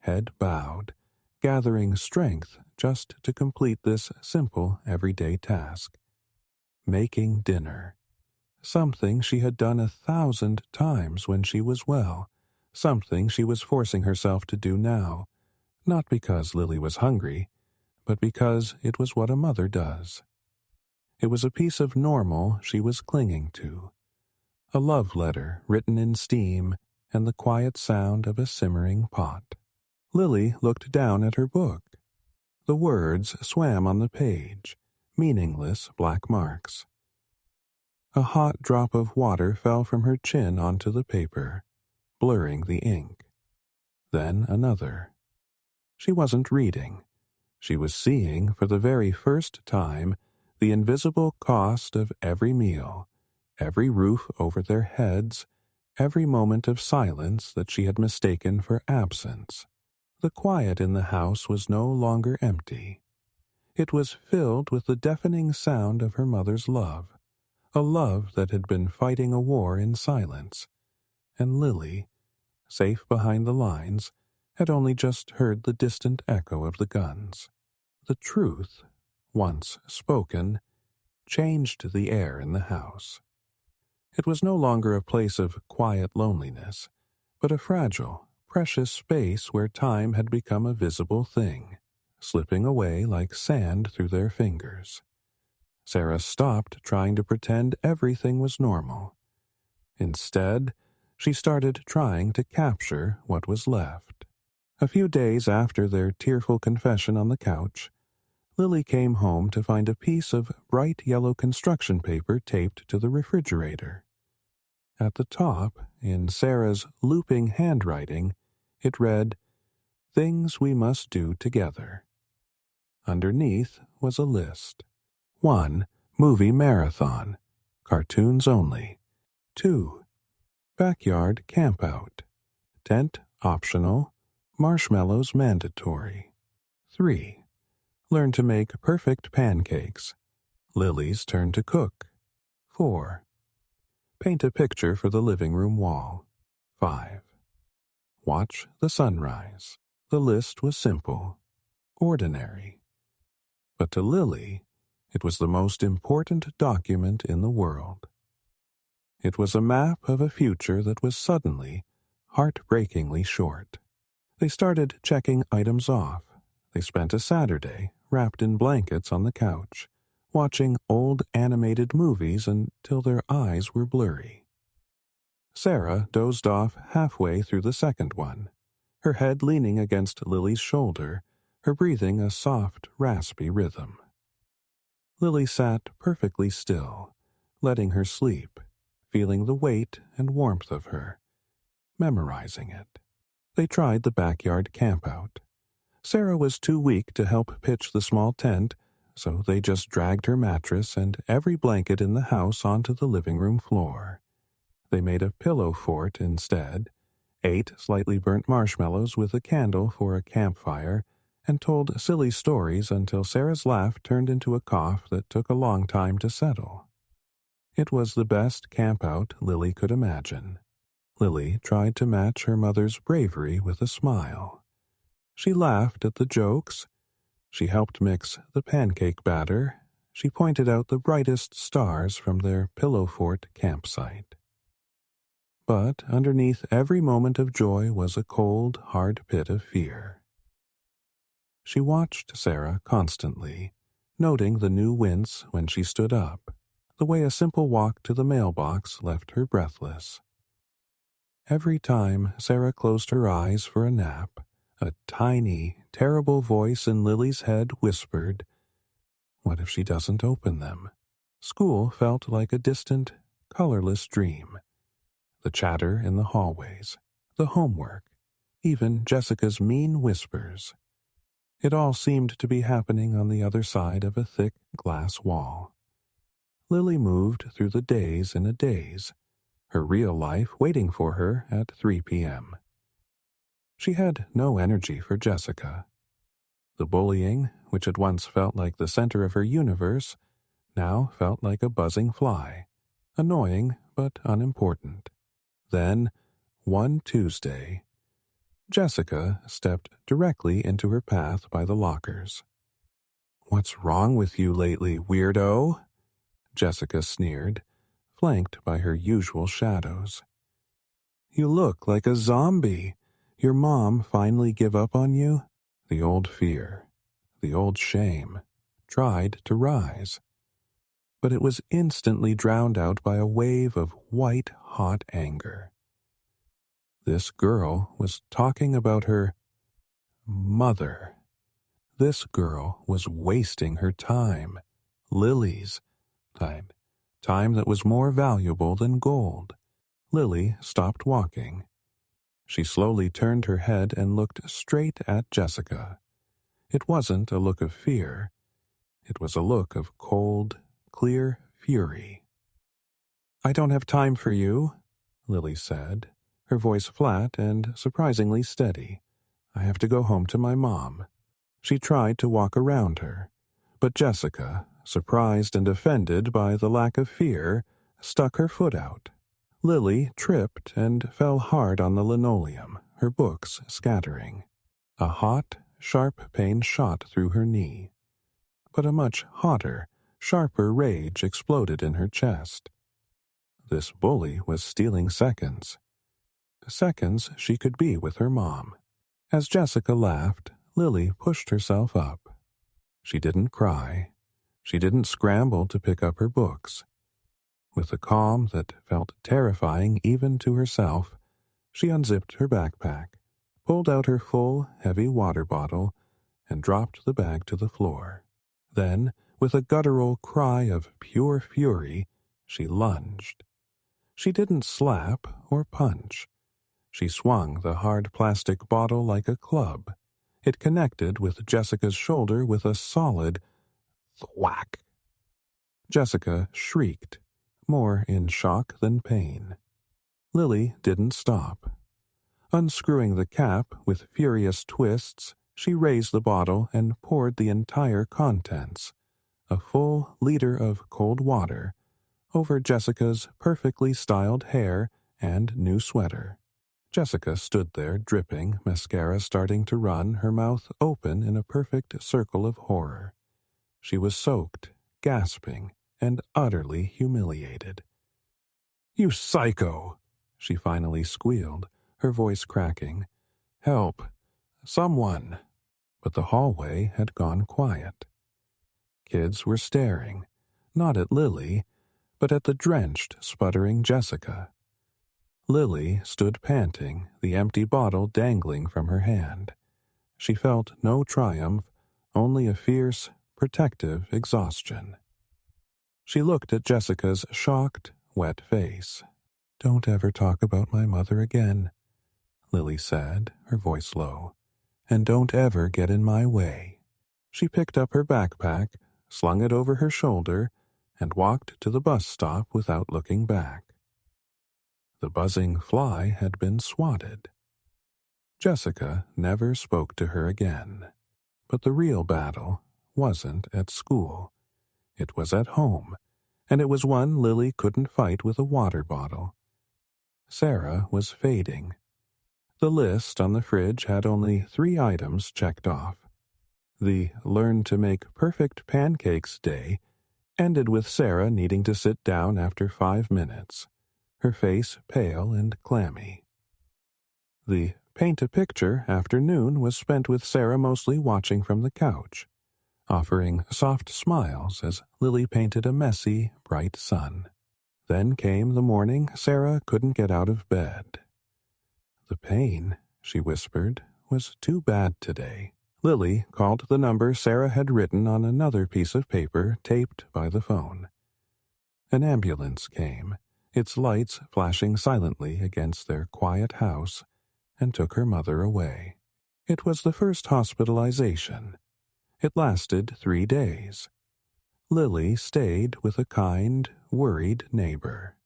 head bowed, gathering strength just to complete this simple everyday task. Making dinner. Something she had done 1,000 times when she was well. Something she was forcing herself to do now. Not because Lily was hungry, but because it was what a mother does. It was a piece of normal she was clinging to. A love letter written in steam and the quiet sound of a simmering pot. Lily looked down at her book. The words swam on the page, meaningless black marks. A hot drop of water fell from her chin onto the paper, blurring the ink. Then another. She wasn't reading. She was seeing, for the very first time, the invisible cost of every meal, every roof over their heads, every moment of silence that she had mistaken for absence. The quiet in the house was no longer empty. It was filled with the deafening sound of her mother's love, a love that had been fighting a war in silence. And Lily, safe behind the lines, had only just heard the distant echo of the guns. The truth, once spoken, changed the air in the house. It was no longer a place of quiet loneliness, but a fragile, precious space where time had become a visible thing, slipping away like sand through their fingers. Sarah stopped trying to pretend everything was normal. Instead, she started trying to capture what was left. A few days after their tearful confession on the couch, Lily came home to find a piece of bright yellow construction paper taped to the refrigerator. At the top, in Sarah's looping handwriting, it read, "Things we must do together." Underneath was a list. 1. Movie marathon. Cartoons only. 2. Backyard campout. Tent optional. Marshmallows mandatory. 3. Learn to make perfect pancakes. Lily's turn to cook. 4. Paint a picture for the living room wall. 5. Watch the sunrise. The list was simple, ordinary. But to Lily, it was the most important document in the world. It was a map of a future that was suddenly, heartbreakingly short. They started checking items off. They spent a Saturday wrapped in blankets on the couch, watching old animated movies until their eyes were blurry. Sarah dozed off halfway through the second one, her head leaning against Lily's shoulder, her breathing a soft, raspy rhythm. Lily sat perfectly still, letting her sleep, feeling the weight and warmth of her, memorizing it. They tried the backyard campout. Sarah was too weak to help pitch the small tent, so they just dragged her mattress and every blanket in the house onto the living room floor. They made a pillow fort instead, ate slightly burnt marshmallows with a candle for a campfire, and told silly stories until Sarah's laugh turned into a cough that took a long time to settle. It was the best campout Lily could imagine. Lily tried to match her mother's bravery with a smile. She laughed at the jokes. She helped mix the pancake batter. She pointed out the brightest stars from their pillow fort campsite. But underneath every moment of joy was a cold, hard pit of fear. She watched Sarah constantly, noting the new wince when she stood up, the way a simple walk to the mailbox left her breathless. Every time Sarah closed her eyes for a nap, a tiny, terrible voice in Lily's head whispered, "What if she doesn't open them?" School felt like a distant, colorless dream. The chatter in the hallways, the homework, even Jessica's mean whispers. It all seemed to be happening on the other side of a thick glass wall. Lily moved through the days in a daze, her real life waiting for her at 3 p.m. She had no energy for Jessica. The bullying, which had once felt like the center of her universe, now felt like a buzzing fly, annoying but unimportant. Then, one Tuesday, Jessica stepped directly into her path by the lockers. "What's wrong with you lately, weirdo?" Jessica sneered, flanked by her usual shadows. "You look like a zombie. Your mom finally give up on you?" The old fear, the old shame, tried to rise, but it was instantly drowned out by a wave of white-hot anger. This girl was talking about her mother. This girl was wasting her time, Lily's time, time that was more valuable than gold. Lily stopped walking. She slowly turned her head and looked straight at Jessica. It wasn't a look of fear. It was a look of cold, clear fury. "I don't have time for you," Lily said, her voice flat and surprisingly steady. "I have to go home to my mom." She tried to walk around her, but Jessica, surprised and offended by the lack of fear, stuck her foot out. Lily tripped and fell hard on the linoleum, her books scattering. A hot, sharp pain shot through her knee, but a much hotter, sharper rage exploded in her chest. This bully was stealing seconds. Seconds she could be with her mom. As Jessica laughed, Lily pushed herself up. She didn't cry. She didn't scramble to pick up her books. With a calm that felt terrifying even to herself, she unzipped her backpack, pulled out her full, heavy water bottle, and dropped the bag to the floor. Then, with a guttural cry of pure fury, she lunged. She didn't slap or punch. She swung the hard plastic bottle like a club. It connected with Jessica's shoulder with a solid thwack. Jessica shrieked, more in shock than pain. Lily didn't stop. Unscrewing the cap with furious twists, she raised the bottle and poured the entire contents, a full liter of cold water, over Jessica's perfectly styled hair and new sweater. Jessica stood there dripping, mascara starting to run, her mouth open in a perfect circle of horror. She was soaked, gasping, and utterly humiliated. "You psycho!" she finally squealed, her voice cracking. "Help! Someone!" But the hallway had gone quiet. Kids were staring, not at Lily, but at the drenched, sputtering Jessica. Lily stood panting, the empty bottle dangling from her hand. She felt no triumph, only a fierce, protective exhaustion. She looked at Jessica's shocked, wet face. "Don't ever talk about my mother again," Lily said, her voice low. "And don't ever get in my way." She picked up her backpack, slung it over her shoulder, and walked to the bus stop without looking back. The buzzing fly had been swatted. Jessica never spoke to her again. But the real battle wasn't at school. It was at home, and it was one Lily couldn't fight with a water bottle. Sarah was fading. The list on the fridge had only 3 items checked off. The Learn to Make Perfect Pancakes day ended with Sarah needing to sit down after 5 minutes, her face pale and clammy. The Paint a Picture afternoon was spent with Sarah mostly watching from the couch, offering soft smiles as Lily painted a messy, bright sun. Then came the morning Sarah couldn't get out of bed. "The pain," she whispered, "was too bad today." Lily called the number Sarah had written on another piece of paper taped by the phone. An ambulance came, its lights flashing silently against their quiet house, and took her mother away. It was the first hospitalization. It lasted 3 days. Lily stayed with a kind, worried neighbor.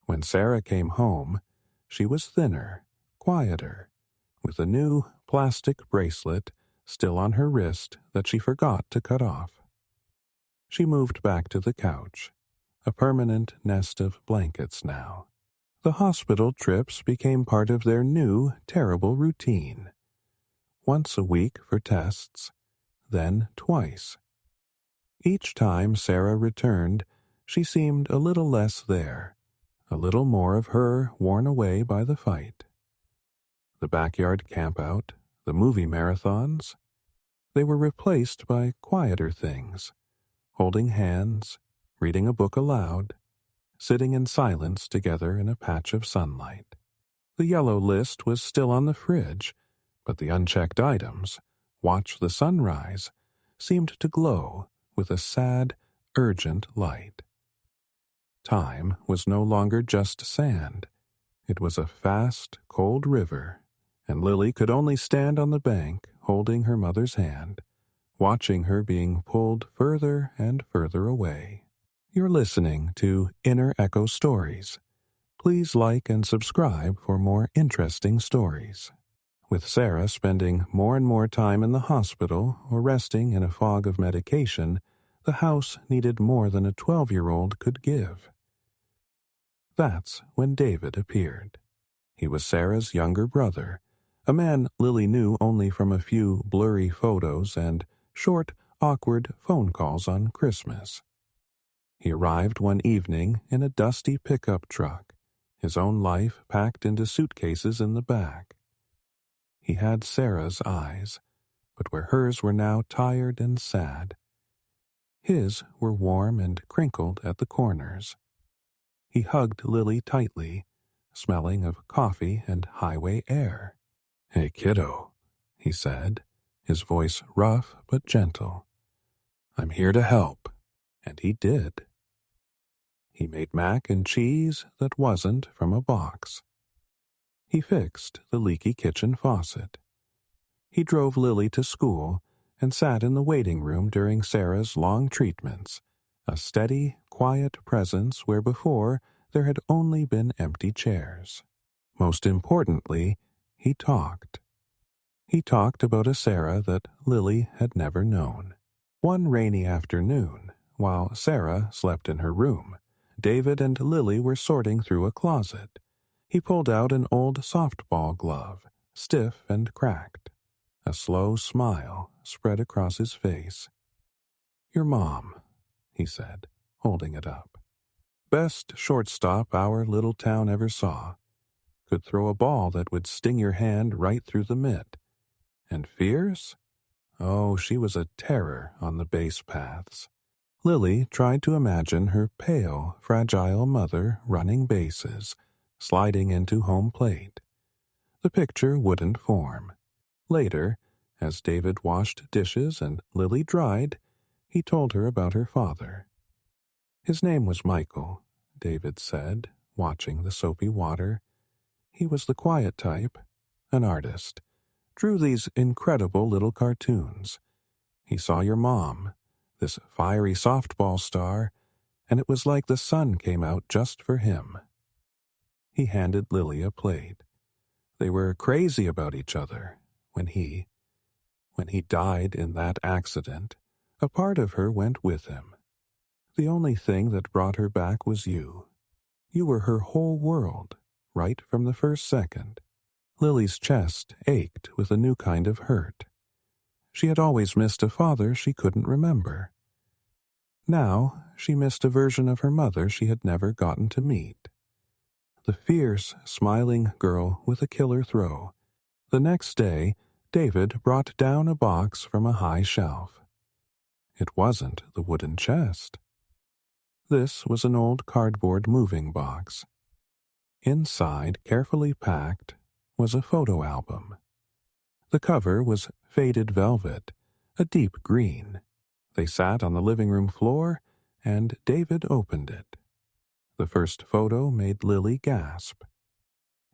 When Sarah came home, she was thinner, quieter, with a new plastic bracelet still on her wrist that she forgot to cut off. She moved back to the couch, a permanent nest of blankets now. The hospital trips became part of their new, terrible routine. Once a week for tests, then twice. Each time Sarah returned, she seemed a little less there, a little more of her worn away by the fight. The backyard campout, the movie marathons, they were replaced by quieter things, holding hands, reading a book aloud, sitting in silence together in a patch of sunlight. The yellow list was still on the fridge, but the unchecked items, watch the sunrise, seemed to glow with a sad, urgent light. Time was no longer just sand. It was a fast, cold river, and Lily could only stand on the bank holding her mother's hand, watching her being pulled further and further away. You're listening to Inner Echo Stories. Please like and subscribe for more interesting stories. With Sarah spending more and more time in the hospital or resting in a fog of medication, the house needed more than a 12-year-old could give. That's when David appeared. He was Sarah's younger brother, a man Lily knew only from a few blurry photos and short, awkward phone calls on Christmas. He arrived one evening in a dusty pickup truck, his own life packed into suitcases in the back. He had Sarah's eyes, but where hers were now tired and sad, his were warm and crinkled at the corners. He hugged Lily tightly, smelling of coffee and highway air. "Hey, kiddo," he said, his voice rough but gentle. "I'm here to help." And he did. He made mac and cheese that wasn't from a box. He fixed the leaky kitchen faucet. He drove Lily to school and sat in the waiting room during Sarah's long treatments, a steady, quiet presence where before there had only been empty chairs. Most importantly, he talked. He talked about a Sarah that Lily had never known. One rainy afternoon, while Sarah slept in her room, David and Lily were sorting through a closet. He pulled out an old softball glove, stiff and cracked. A slow smile spread across his face. "Your mom," he said, holding it up. "Best shortstop our little town ever saw. Could throw a ball that would sting your hand right through the mitt. And fierce? Oh, she was a terror on the base paths." Lily tried to imagine her pale, fragile mother running bases, sliding into home plate. The picture wouldn't form. Later, as David washed dishes and Lily dried, he told her about her father. "His name was Michael," David said, watching the soapy water. "He was the quiet type, an artist. Drew these incredible little cartoons. He saw your mom, this fiery softball star, and it was like the sun came out just for him." He handed Lily a plate. They were crazy about each other when he died in that accident. A part of her went with him. The only thing that brought her back was you. You were her whole world, right from the first second. Lily's chest ached with a new kind of hurt. She had always missed a father she couldn't remember. Now she missed a version of her mother she had never gotten to meet. The fierce, smiling girl with a killer throw. The next day, David brought down a box from a high shelf. It wasn't the wooden chest. This was an old cardboard moving box. Inside, carefully packed, was a photo album. The cover was faded velvet, a deep green. They sat on the living room floor, and David opened it. The first photo made Lily gasp.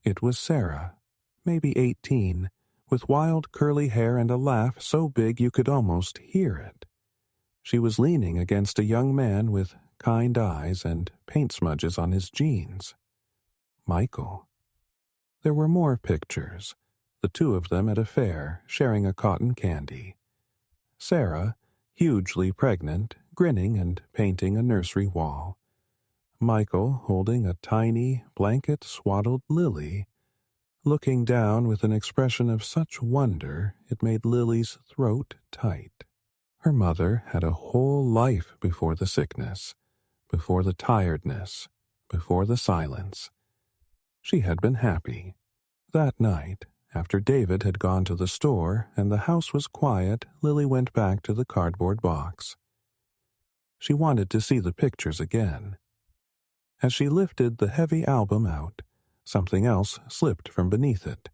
It was Sarah, maybe 18, with wild curly hair and a laugh so big you could almost hear it. She was leaning against a young man with kind eyes and paint smudges on his jeans. Michael. There were more pictures, the two of them at a fair, sharing a cotton candy. Sarah, hugely pregnant, grinning and painting a nursery wall. Michael holding a tiny, blanket-swaddled Lily, looking down with an expression of such wonder it made Lily's throat tight. Her mother had a whole life before the sickness, before the tiredness, before the silence. She had been happy. That night, after David had gone to the store and the house was quiet, Lily went back to the cardboard box. She wanted to see the pictures again. As she lifted the heavy album out, something else slipped from beneath it.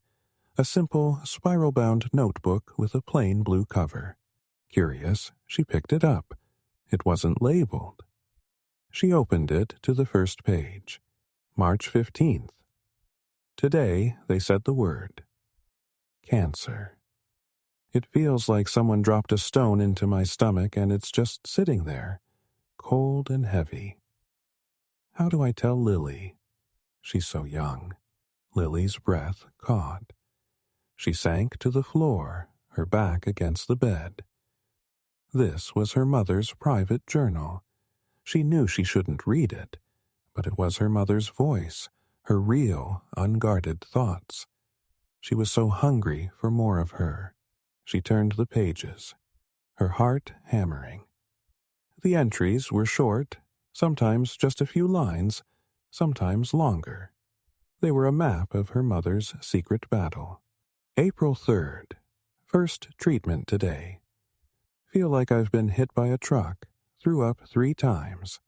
A simple, spiral-bound notebook with a plain blue cover. Curious, she picked it up. It wasn't labeled. She opened it to the first page. March 15th. Today, they said the word. Cancer. It feels like someone dropped a stone into my stomach and it's just sitting there, cold and heavy. How do I tell Lily? She's so young. Lily's breath caught. She sank to the floor, her back against the bed. This was her mother's private journal. She knew she shouldn't read it, but it was her mother's voice, her real, unguarded thoughts. She was so hungry for more of her. She turned the pages, her heart hammering. The entries were short, sometimes just a few lines, sometimes longer. They were a map of her mother's secret battle. April 3rd. First treatment today. Feel like I've been hit by a truck, threw up 3 times.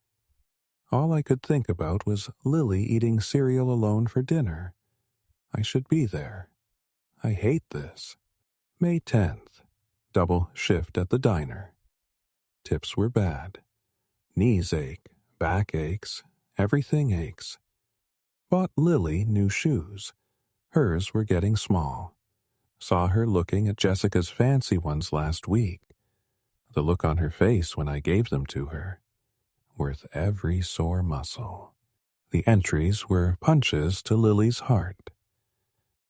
All I could think about was Lily eating cereal alone for dinner. I should be there. I hate this. May 10th. Double shift at the diner. Tips were bad. Knees ache, back aches, everything aches. Bought Lily new shoes. Hers were getting small. Saw her looking at Jessica's fancy ones last week. The look on her face when I gave them to her. Worth every sore muscle. The entries were punches to Lily's heart.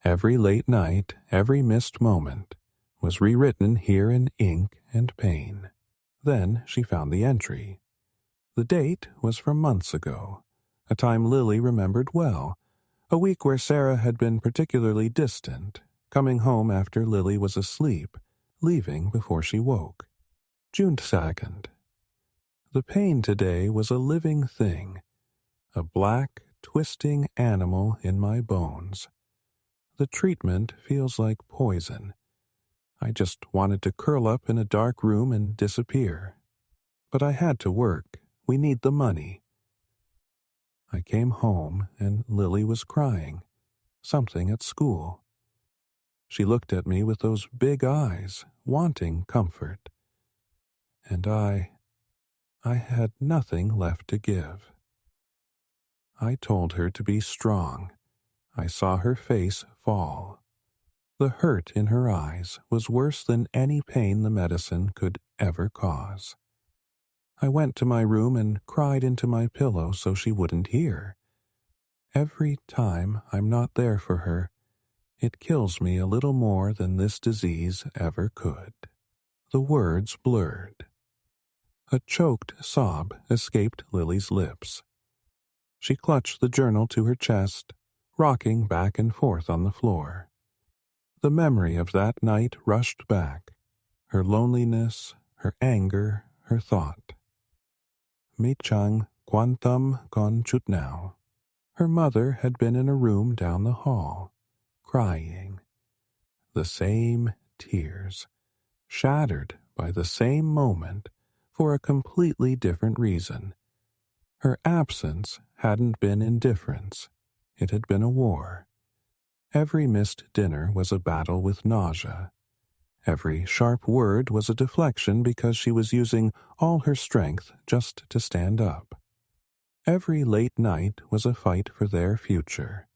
Every late night, every missed moment, was rewritten here in ink and pain. Then she found the entry. The date was from months ago, a time Lily remembered well, a week where Sarah had been particularly distant, coming home after Lily was asleep, leaving before she woke. June 2nd. The pain today was a living thing, a black, twisting animal in my bones. The treatment feels like poison. I just wanted to curl up in a dark room and disappear. But I had to work. We need the money. I came home and Lily was crying. Something at school. She looked at me with those big eyes, wanting comfort. And I had nothing left to give. I told her to be strong. I saw her face fall. The hurt in her eyes was worse than any pain the medicine could ever cause. I went to my room and cried into my pillow so she wouldn't hear. Every time I'm not there for her, it kills me a little more than this disease ever could. The words blurred. A choked sob escaped Lily's lips. She clutched the journal to her chest, rocking back and forth on the floor. The memory of that night rushed back, her loneliness, her anger, her thought. Mi chang quantum con chut now. Her mother had been in a room down the hall, crying. The same tears, shattered by the same moment for a completely different reason. Her absence hadn't been indifference. It had been a war. Every missed dinner was a battle with nausea. Every sharp word was a deflection because she was using all her strength just to stand up. Every late night was a fight for their future.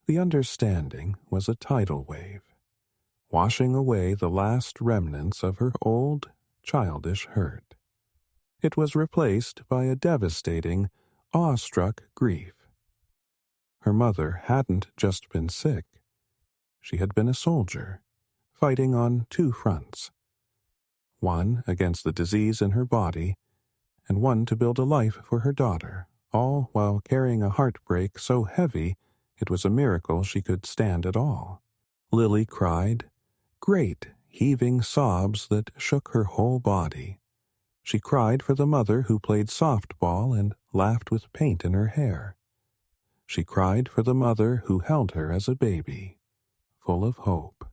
The understanding was a tidal wave, washing away the last remnants of her old, childish hurt. It was replaced by a devastating, awestruck grief. Her mother hadn't just been sick. She had been a soldier, fighting on 2 fronts. One against the disease in her body, and one to build a life for her daughter, all while carrying a heartbreak so heavy it was a miracle she could stand at all. Lily cried, great, heaving sobs that shook her whole body. She cried for the mother who played softball and laughed with paint in her hair. She cried for the mother who held her as a baby, full of hope.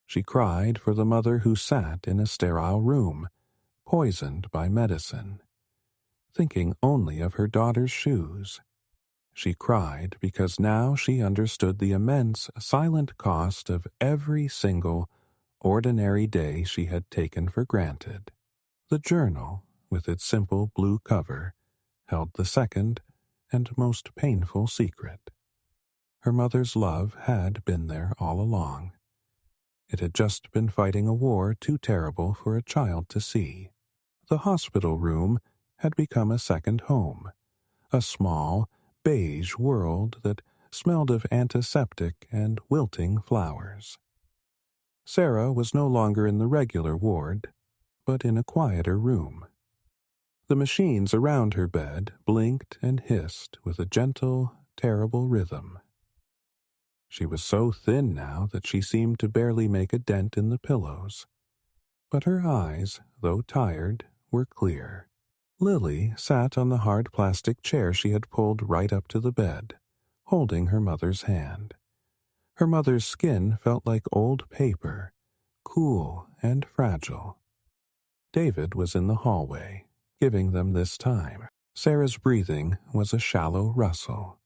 She cried for the mother who sat in a sterile room, poisoned by medicine, thinking only of her daughter's shoes. She cried because now she understood the immense, silent cost of every single, ordinary day she had taken for granted. The journal, with its simple blue cover, held the second and most painful secret. Her mother's love had been there all along. It had just been fighting a war too terrible for a child to see. The hospital room had become a second home, a small, beige world that smelled of antiseptic and wilting flowers. Sarah was no longer in the regular ward, but in a quieter room. The machines around her bed blinked and hissed with a gentle, terrible rhythm. She was so thin now that she seemed to barely make a dent in the pillows. But her eyes, though tired, were clear. Lily sat on the hard plastic chair she had pulled right up to the bed, holding her mother's hand. Her mother's skin felt like old paper, cool and fragile. David was in the hallway, giving them this time. Sarah's breathing was a shallow rustle.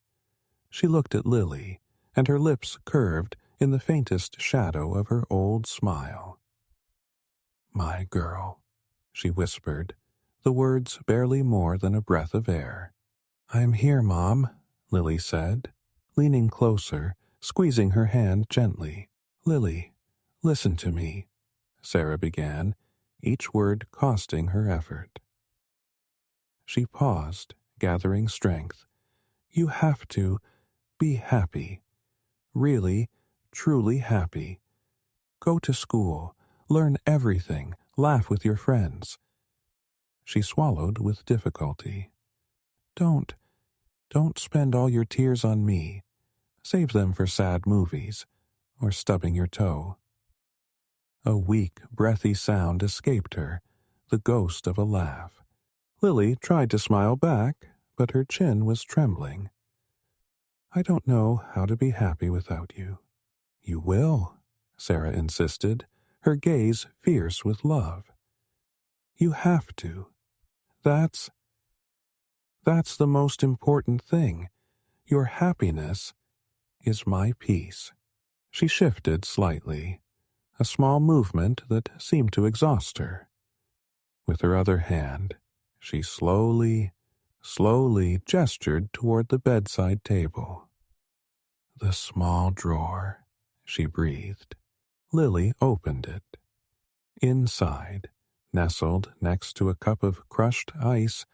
She looked at Lily, and her lips curved in the faintest shadow of her old smile. "My girl," she whispered, the words barely more than a breath of air. "I am here, Mom," Lily said, leaning closer, squeezing her hand gently. "Lily, listen to me," Sarah began, each word costing her effort. She paused, gathering strength. "You have to be happy. Really, truly happy. Go to school, learn everything, laugh with your friends." She swallowed with difficulty. Don't spend all your tears on me. Save them for sad movies, or stubbing your toe." A weak, breathy sound escaped her, the ghost of a laugh. Lily tried to smile back, but her chin was trembling. "I don't know how to be happy without you." "You will," Sarah insisted, her gaze fierce with love. "You have to. That's the most important thing. Your happiness is my peace." She shifted slightly, a small movement that seemed to exhaust her. With her other hand, she slowly gestured toward the bedside table. "The small drawer," she breathed. Lily opened it. Inside, nestled next to a cup of crushed ice,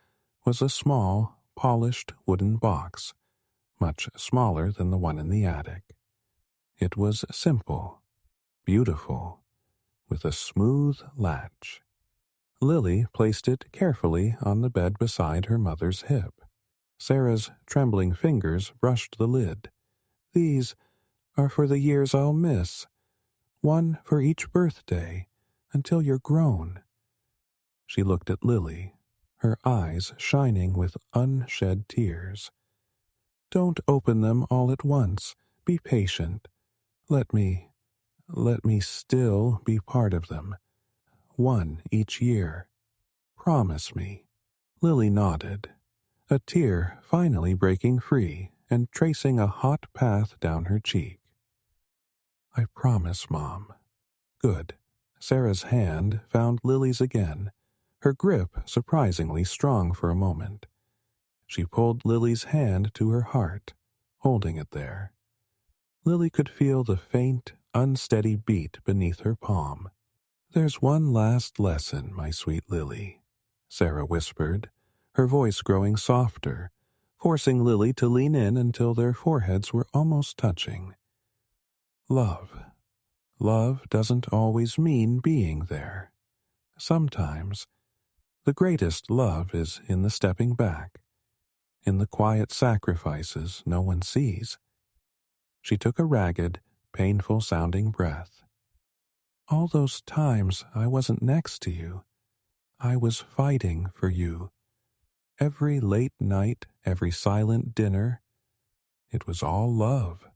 was a small, polished wooden box, much smaller than the one in the attic. It was simple, beautiful, with a smooth latch. Lily placed it carefully on the bed beside her mother's hip. Sarah's trembling fingers brushed the lid. "These are for the years I'll miss. One for each birthday, until you're grown." She looked at Lily, her eyes shining with unshed tears. "Don't open them all at once. Be patient. Let me still be part of them. One each year. Promise me." Lily nodded, a tear finally breaking free and tracing a hot path down her cheek. "I promise, Mom." "Good." Sarah's hand found Lily's again, her grip surprisingly strong for a moment. She pulled Lily's hand to her heart, holding it there. Lily could feel the faint, unsteady beat beneath her palm. "There's one last lesson, my sweet Lily," Sarah whispered, her voice growing softer, forcing Lily to lean in until their foreheads were almost touching. "Love. Love doesn't always mean being there. Sometimes the greatest love is in the stepping back, in the quiet sacrifices no one sees. She took a ragged, painful-sounding breath. All those times I wasn't next to you, I was fighting for you. Every late night, every silent dinner, it was all love.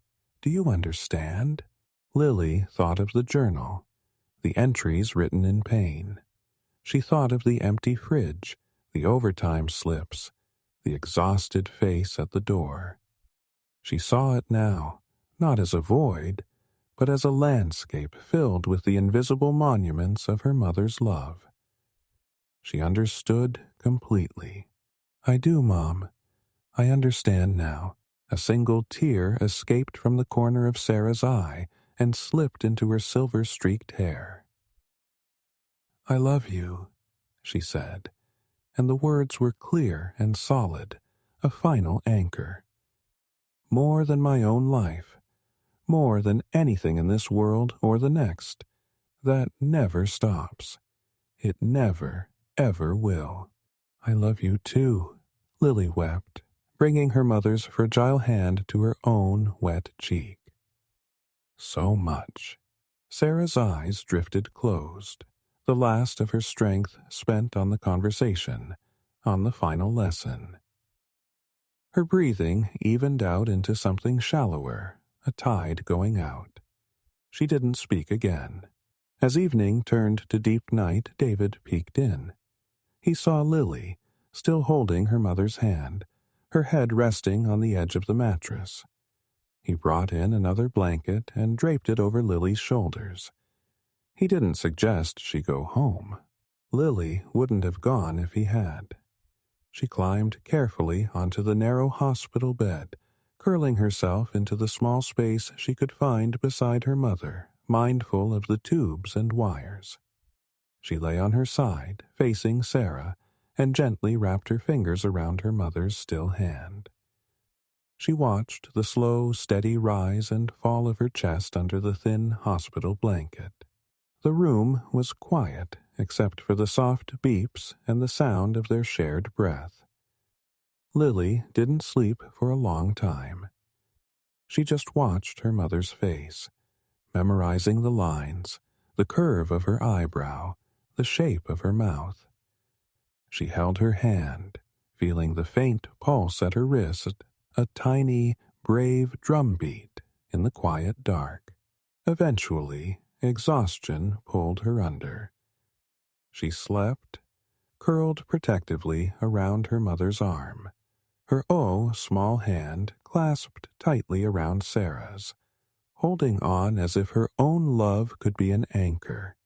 Do you understand? Lily thought of the journal, the entries written in pain. She thought of the empty fridge, the overtime slips, the exhausted face at the door. She saw it now, not as a void, but as a landscape filled with the invisible monuments of her mother's love. She understood completely. I do, Mom. I understand now. A single tear escaped from the corner of Sarah's eye and slipped into her silver-streaked hair. I love you, she said, and the words were clear and solid, a final anchor. More than my own life, more than anything in this world or the next, that never stops. It never, ever will. I love you too, Lily wept, bringing her mother's fragile hand to her own wet cheek. So much. Sarah's eyes drifted closed, the last of her strength spent on the conversation, on the final lesson. Her breathing evened out into something shallower, a tide going out. She didn't speak again. As evening turned to deep night, David peeked in. He saw Lily, still holding her mother's hand, her head resting on the edge of the mattress. He brought in another blanket and draped it over Lily's shoulders. He didn't suggest she go home. Lily wouldn't have gone if he had. She climbed carefully onto the narrow hospital bed, curling herself into the small space she could find beside her mother, mindful of the tubes and wires. She lay on her side, facing Sarah, and gently wrapped her fingers around her mother's still hand. She watched the slow, steady rise and fall of her chest under the thin hospital blanket. The room was quiet, except for the soft beeps and the sound of their shared breath. Lily didn't sleep for a long time. She just watched her mother's face, memorizing the lines, the curve of her eyebrow, the shape of her mouth. She held her hand, feeling the faint pulse at her wrist, a tiny, brave drumbeat in the quiet dark. Eventually, exhaustion pulled her under. She slept, curled protectively around her mother's arm, her small hand clasped tightly around Sarah's, holding on as if her own love could be an anchor,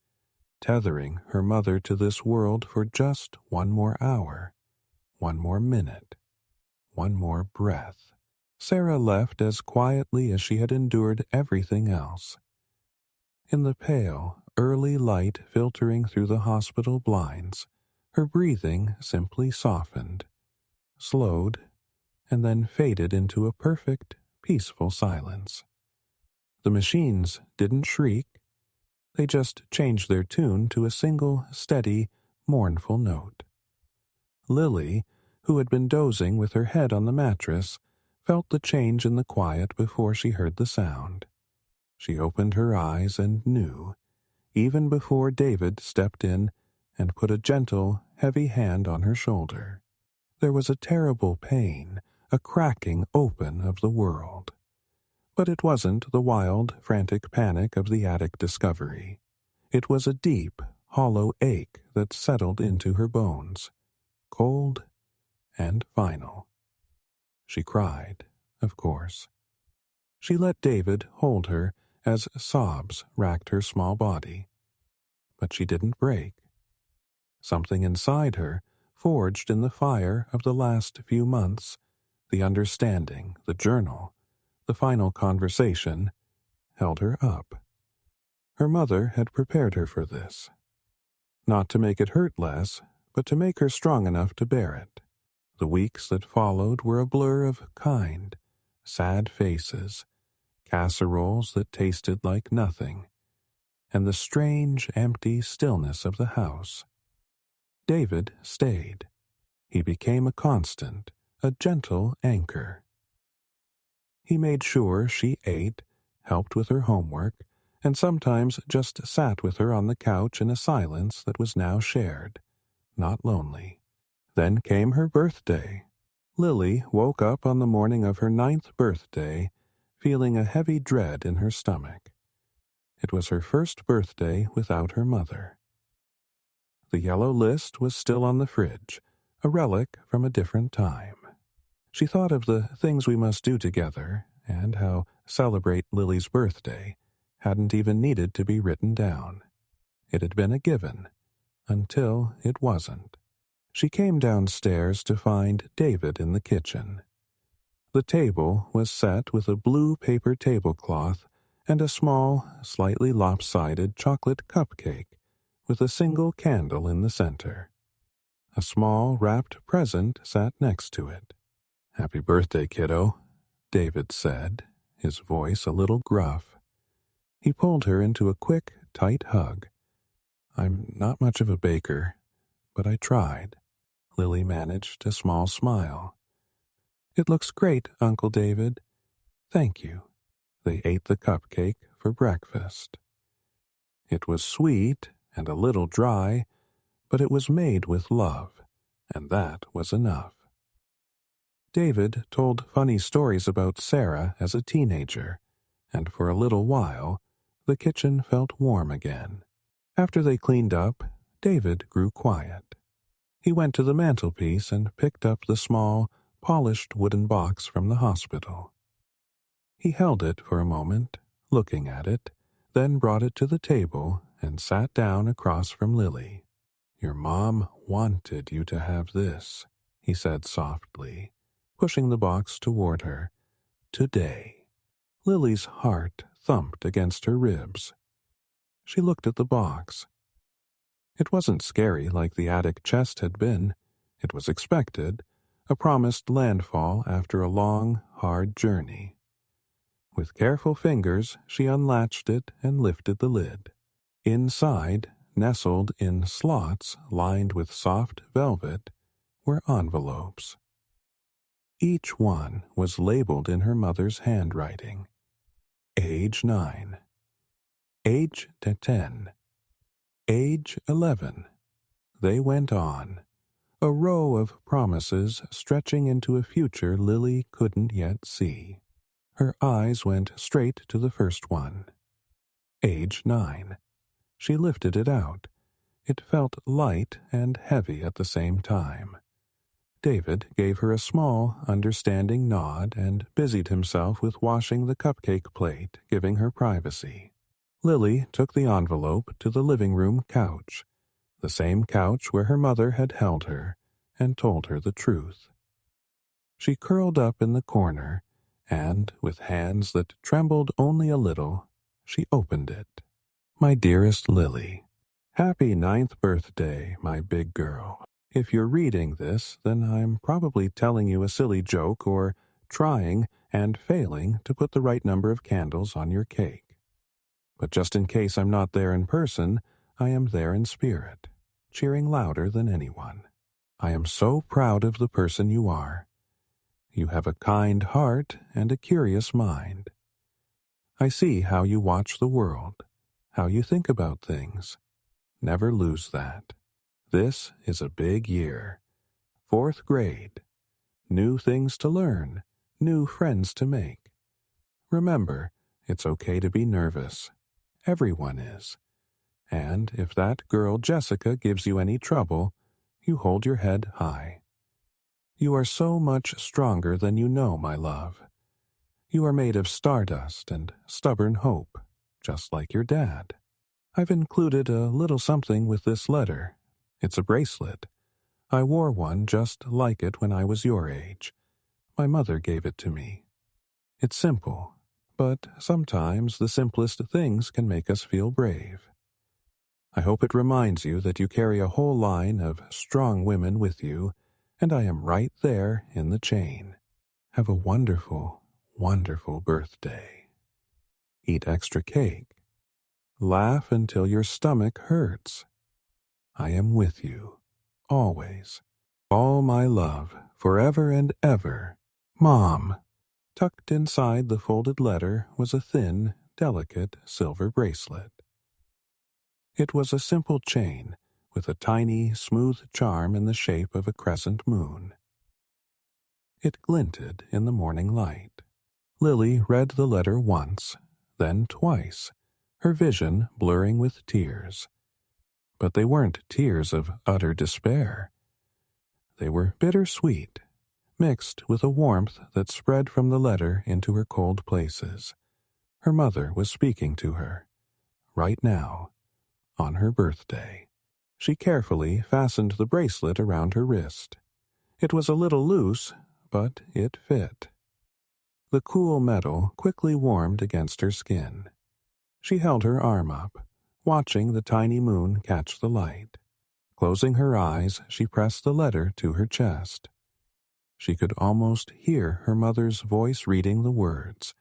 tethering her mother to this world for just one more hour, one more minute, one more breath. Sarah left as quietly as she had endured everything else. In the pale, early light filtering through the hospital blinds, her breathing simply softened, slowed, and then faded into a perfect, peaceful silence. The machines didn't shriek. They just changed their tune to a single, steady, mournful note. Lily, who had been dozing with her head on the mattress, felt the change in the quiet before she heard the sound. She opened her eyes and knew, even before David stepped in and put a gentle, heavy hand on her shoulder. There was a terrible pain, a cracking open of the world. But it wasn't the wild, frantic panic of the attic discovery. It was a deep, hollow ache that settled into her bones, cold and final. She cried, of course. She let David hold her as sobs racked her small body. But she didn't break. Something inside her, forged in the fire of the last few months, the understanding, the journal, the final conversation, held her up. Her mother had prepared her for this. Not to make it hurt less, but to make her strong enough to bear it. The weeks that followed were a blur of kind, sad faces, casseroles that tasted like nothing, and the strange, empty stillness of the house. David stayed. He became a constant, a gentle anchor. He made sure she ate, helped with her homework, and sometimes just sat with her on the couch in a silence that was now shared, not lonely. Then came her birthday. Lily woke up on the morning of her 9th birthday, feeling a heavy dread in her stomach. It was her first birthday without her mother. The yellow list was still on the fridge, a relic from a different time. She thought of the things we must do together, and how celebrate Lily's birthday hadn't even needed to be written down. It had been a given, until it wasn't. She came downstairs to find David in the kitchen. The table was set with a blue paper tablecloth and a small, slightly lopsided chocolate cupcake with a single candle in the center. A small wrapped present sat next to it. "Happy birthday, kiddo," David said, his voice a little gruff. He pulled her into a quick, tight hug. "I'm not much of a baker, but I tried." Lily managed a small smile. "It looks great, Uncle David." "Thank you." They ate the cupcake for breakfast. It was sweet and a little dry, but it was made with love, and that was enough. David told funny stories about Sarah as a teenager, and for a little while, the kitchen felt warm again. After they cleaned up, David grew quiet. He went to the mantelpiece and picked up the small, polished wooden box from the hospital. He held it for a moment, looking at it, then brought it to the table and sat down across from Lily. "Your mom wanted you to have this," he said softly, pushing the box toward her. "Today." Lily's heart thumped against her ribs. She looked at the box. It wasn't scary like the attic chest had been. It was expected, a promised landfall after a long, hard journey. With careful fingers, she unlatched it and lifted the lid. Inside, nestled in slots lined with soft velvet, were envelopes. Each one was labeled in her mother's handwriting. Age 9. Age 10. Age 11. They went on, a row of promises stretching into a future Lily couldn't yet see. Her eyes went straight to the first one. Age 9. She lifted it out. It felt light and heavy at the same time. David gave her a small, understanding nod and busied himself with washing the cupcake plate, giving her privacy. Lily took the envelope to the living room couch, the same couch where her mother had held her, and told her the truth. She curled up in the corner, and, with hands that trembled only a little, she opened it. "My dearest Lily, happy 9th birthday, my big girl. If you're reading this, then I'm probably telling you a silly joke or trying and failing to put the right number of candles on your cake. But just in case I'm not there in person, I am there in spirit, cheering louder than anyone. I am so proud of the person you are. You have a kind heart and a curious mind. I see how you watch the world, how you think about things. Never lose that. This is a big year. 4th grade. New things to learn, new friends to make. Remember, it's okay to be nervous. Everyone is. And if that girl Jessica gives you any trouble, you hold your head high. You are so much stronger than you know, my love. You are made of stardust and stubborn hope, just like your dad. I've included a little something with this letter. It's a bracelet. I wore one just like it when I was your age. My mother gave it to me. It's simple, but sometimes the simplest things can make us feel brave. I hope it reminds you that you carry a whole line of strong women with you, and I am right there in the chain. Have a wonderful, wonderful birthday. Eat extra cake. Laugh until your stomach hurts. I am with you, always. all my love, forever and ever, Mom. Tucked inside the folded letter was a thin, delicate silver bracelet. It was a simple chain with a tiny, smooth charm in the shape of a crescent moon. It glinted in the morning light. Lily read the letter once, then twice, her vision blurring with tears. But they weren't tears of utter despair. They were bittersweet, mixed with a warmth that spread from the letter into her cold places. Her mother was speaking to her, right now, on her birthday. She carefully fastened the bracelet around her wrist. It was a little loose, but it fit. The cool metal quickly warmed against her skin. She held her arm up, watching the tiny moon catch the light. Closing her eyes, she pressed the letter to her chest. She could almost hear her mother's voice reading the words.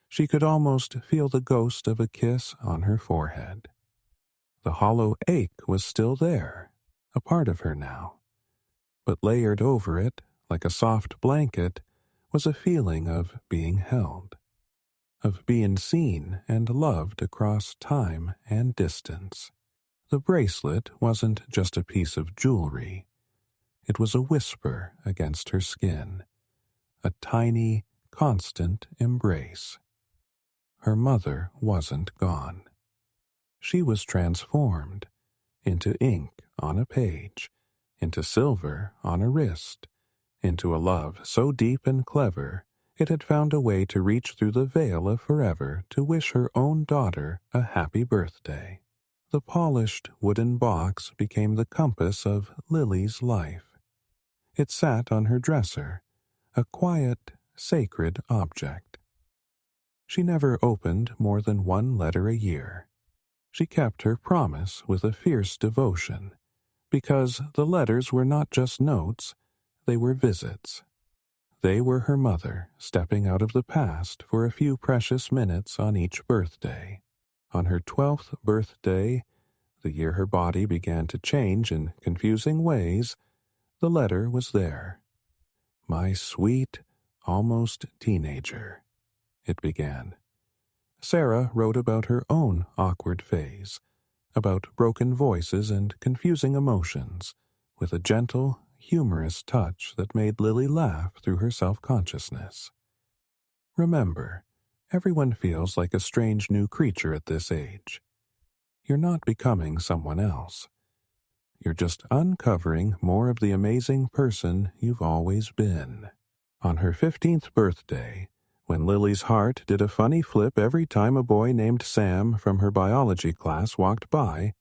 She could almost feel the ghost of a kiss on her forehead. The hollow ache was still there, a part of her now. But layered over it, like a soft blanket, was a feeling of being held, of being seen and loved across time and distance. The bracelet wasn't just a piece of jewelry. It was a whisper against her skin, a tiny, constant embrace. Her mother wasn't gone. She was transformed into ink on a page, into silver on a wrist, into a love so deep and clever it had found a way to reach through the veil of forever to wish her own daughter a happy birthday. The polished wooden box became the compass of Lily's life. It sat on her dresser, a quiet, sacred object. She never opened more than one letter a year. She kept her promise with a fierce devotion, because the letters were not just notes, they were visits. They were her mother stepping out of the past for a few precious minutes on each birthday. On her 12th birthday, the year her body began to change in confusing ways, the letter was there. "My sweet, almost teenager," it began. Sarah wrote about her own awkward phase, about broken voices and confusing emotions, with a gentle, humorous touch that made Lily laugh through her self-consciousness. Remember, everyone feels like a strange new creature at this age. You're not becoming someone else. You're just uncovering more of the amazing person you've always been. On her 15th birthday, when Lily's heart did a funny flip every time a boy named Sam from her biology class walked by,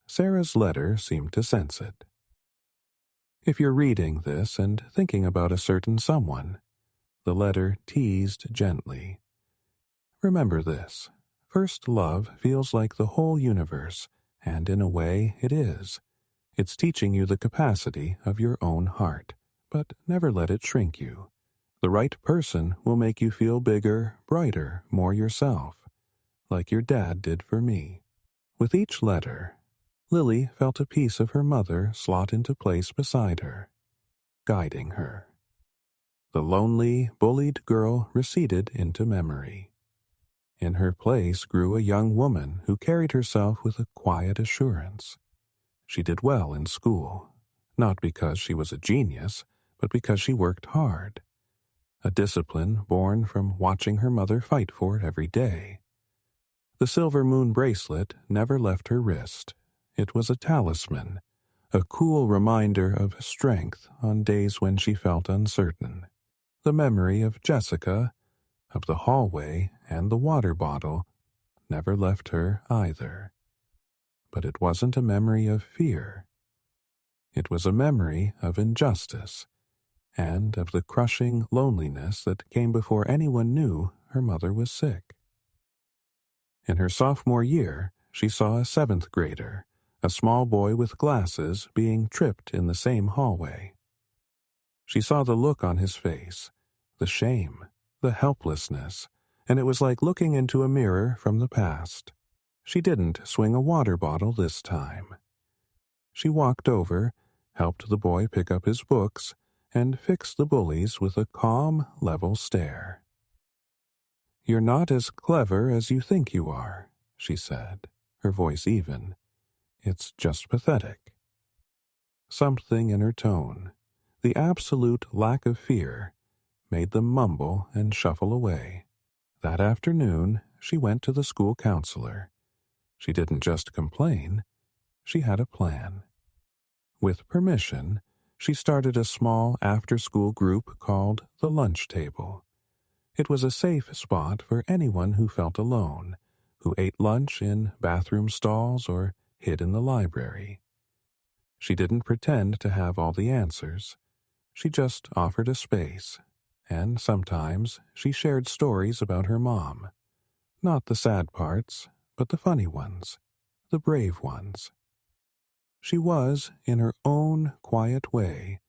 Sarah's letter seemed to sense it. If you're reading this and thinking about a certain someone, the letter teased gently. Remember this: first love feels like the whole universe, and in a way it is. It's teaching you the capacity of your own heart, but never let it shrink you. The right person will make you feel bigger, brighter, more yourself, like your dad did for me. With each letter, Lily felt a piece of her mother slot into place beside her, guiding her. The lonely, bullied girl receded into memory. In her place grew a young woman who carried herself with a quiet assurance. She did well in school, not because she was a genius, but because she worked hard. A discipline born from watching her mother fight for it every day. The silver moon bracelet never left her wrist. It was a talisman, a cool reminder of strength on days when she felt uncertain. The memory of Jessica, of the hallway and the water bottle never left her either. But it wasn't a memory of fear. It was a memory of injustice, and of the crushing loneliness that came before anyone knew her mother was sick. In her sophomore year, she saw a 7th grader, a small boy with glasses, being tripped in the same hallway. She saw the look on his face, the shame, the helplessness, and it was like looking into a mirror from the past. She didn't swing a water bottle this time. She walked over, helped the boy pick up his books, and fixed the bullies with a calm, level stare. "You're not as clever as you think you are," she said, her voice even. "It's just pathetic." Something in her tone, the absolute lack of fear, made them mumble and shuffle away. That afternoon, she went to the school counselor. She didn't just complain, she had a plan. With permission, she started a small after-school group called the Lunch Table. It was a safe spot for anyone who felt alone, who ate lunch in bathroom stalls or hid in the library. She didn't pretend to have all the answers. She just offered a space, and sometimes she shared stories about her mom. Not the sad parts, but the funny ones, the brave ones. She was, in her own quiet way,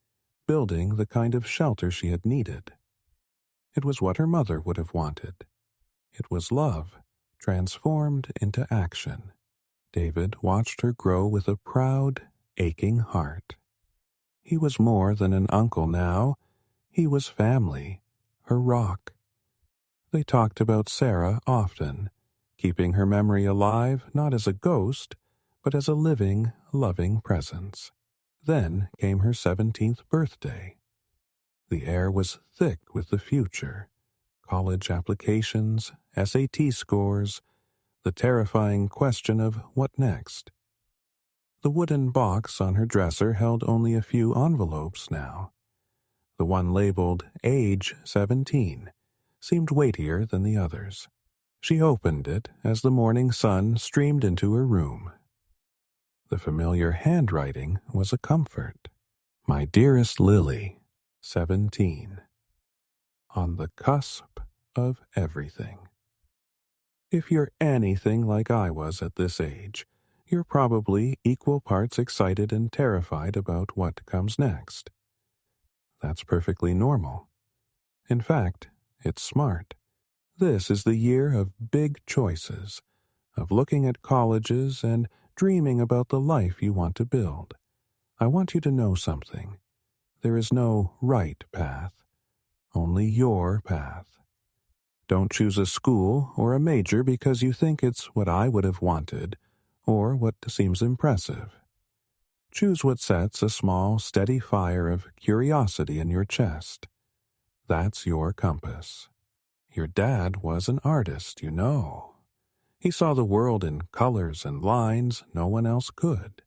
building the kind of shelter she had needed. It was what her mother would have wanted. It was love, transformed into action. David watched her grow with a proud, aching heart. He was more than an uncle now. He was family, her rock. They talked about Sarah often, keeping her memory alive not as a ghost, but as a living, loving presence. Then came her 17th birthday. The air was thick with the future. College applications, SAT scores, the terrifying question of what next. The wooden box on her dresser held only a few envelopes now. The one labeled Age 17 seemed weightier than the others. She opened it as the morning sun streamed into her room. The familiar handwriting was a comfort. "My dearest Lily, 17. On the cusp of everything." If you're anything like I was at this age, you're probably equal parts excited and terrified about what comes next. That's perfectly normal. In fact, it's smart. This is the year of big choices, of looking at colleges and dreaming about the life you want to build. I want you to know something. There is no right path, only your path. Don't choose a school or a major because you think it's what I would have wanted or what seems impressive. Choose what sets a small, steady fire of curiosity in your chest. That's your compass. Your dad was an artist, you know. He saw the world in colors and lines no one else could.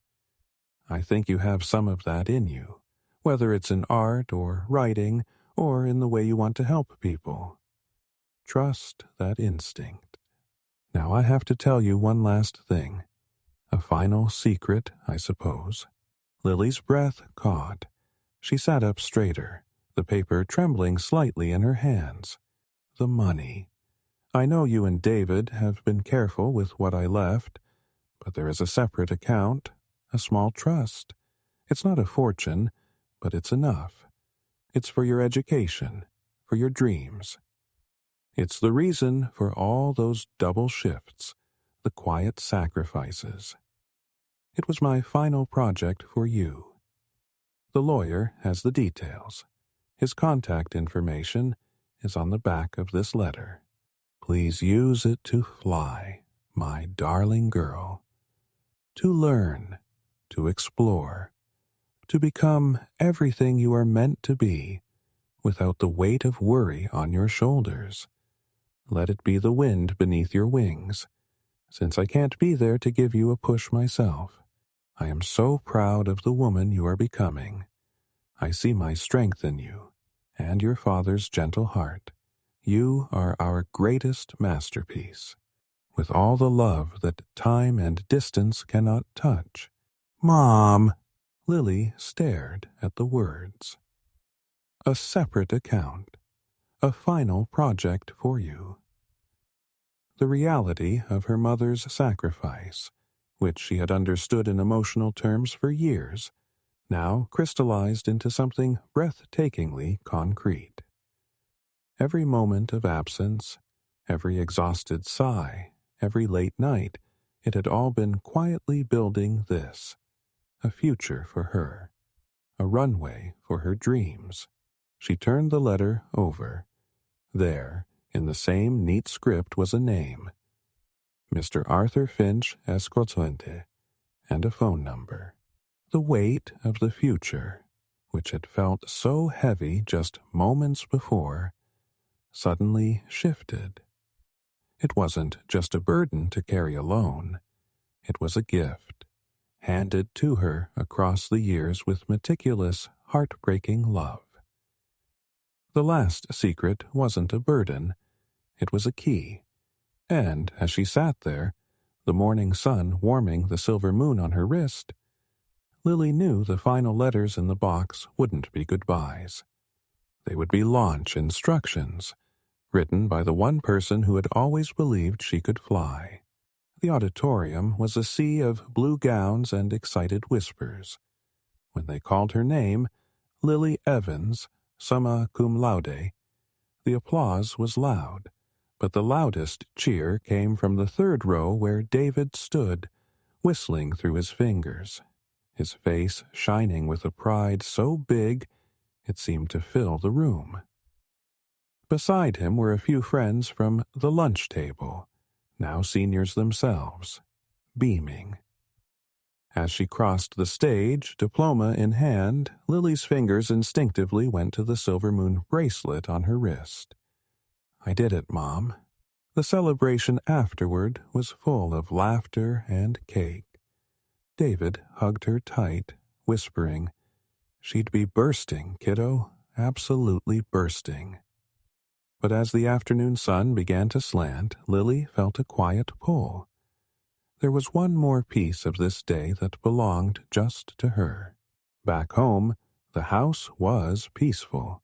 I think you have some of that in you, whether it's in art or writing or in the way you want to help people. Trust that instinct. Now I have to tell you one last thing. A final secret, I suppose. Lily's breath caught. She sat up straighter, the paper trembling slightly in her hands. The money. I know you and David have been careful with what I left, but there is a separate account, a small trust. It's not a fortune, but it's enough. It's for your education, for your dreams. It's the reason for all those double shifts, the quiet sacrifices. It was my final project for you. The lawyer has the details. His contact information is on the back of this letter. Please use it to fly, my darling girl. To learn, to explore, to become everything you are meant to be without the weight of worry on your shoulders. Let it be the wind beneath your wings, since I can't be there to give you a push myself. I am so proud of the woman you are becoming. I see my strength in you, and your father's gentle heart. You are our greatest masterpiece, with all the love that time and distance cannot touch. Mom! Lily stared at the words. A separate account, a final project for you. The reality of her mother's sacrifice, which she had understood in emotional terms for years, now crystallized into something breathtakingly concrete. Every moment of absence, every exhausted sigh, every late night, it had all been quietly building this, a future for her. a runway for her dreams. She turned the letter over. There, in the same neat script, was a name, Mr. Arthur Finch Escotuente, and a phone number. The weight of the future, which had felt so heavy just moments before, suddenly shifted. It wasn't just a burden to carry alone. It was a gift, handed to her across the years with meticulous, heartbreaking love. The last secret wasn't a burden, it was a key, and as she sat there, the morning sun warming the silver moon on her wrist, Lily knew the final letters in the box wouldn't be goodbyes. They would be launch instructions, written by the one person who had always believed she could fly. The auditorium was a sea of blue gowns and excited whispers. When they called her name, Lily Evans, summa cum laude, the applause was loud, but the loudest cheer came from the third row where David stood, whistling through his fingers, his face shining with a pride so big it seemed to fill the room. Beside him were a few friends from the lunch table, now seniors themselves, beaming. As she crossed the stage, diploma in hand, Lily's fingers instinctively went to the silver moon bracelet on her wrist. "I did it, Mom." The celebration afterward was full of laughter and cake. David hugged her tight, whispering, "She'd be bursting, kiddo, absolutely bursting." But as the afternoon sun began to slant, Lily felt a quiet pull. There was one more piece of this day that belonged just to her. Back home, the house was peaceful.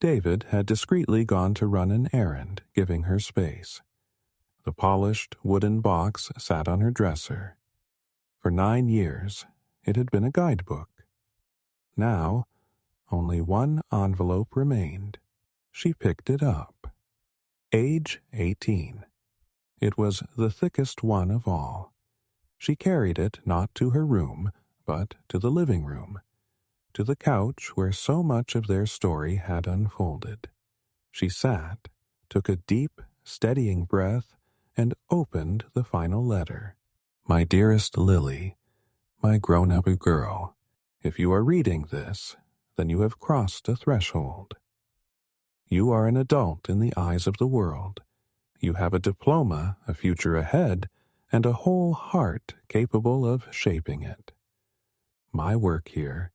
David had discreetly gone to run an errand, giving her space. The polished wooden box sat on her dresser. For 9 years, it had been a guidebook. Now, only one envelope remained. She picked it up. Age 18. It was the thickest one of all. She carried it not to her room, but to the living room, to the couch where so much of their story had unfolded. She sat, took a deep, steadying breath, and opened the final letter. "My dearest Lily, my grown-up girl, if you are reading this, then you have crossed a threshold. You are an adult in the eyes of the world. You have a diploma, a future ahead, and a whole heart capable of shaping it. My work here,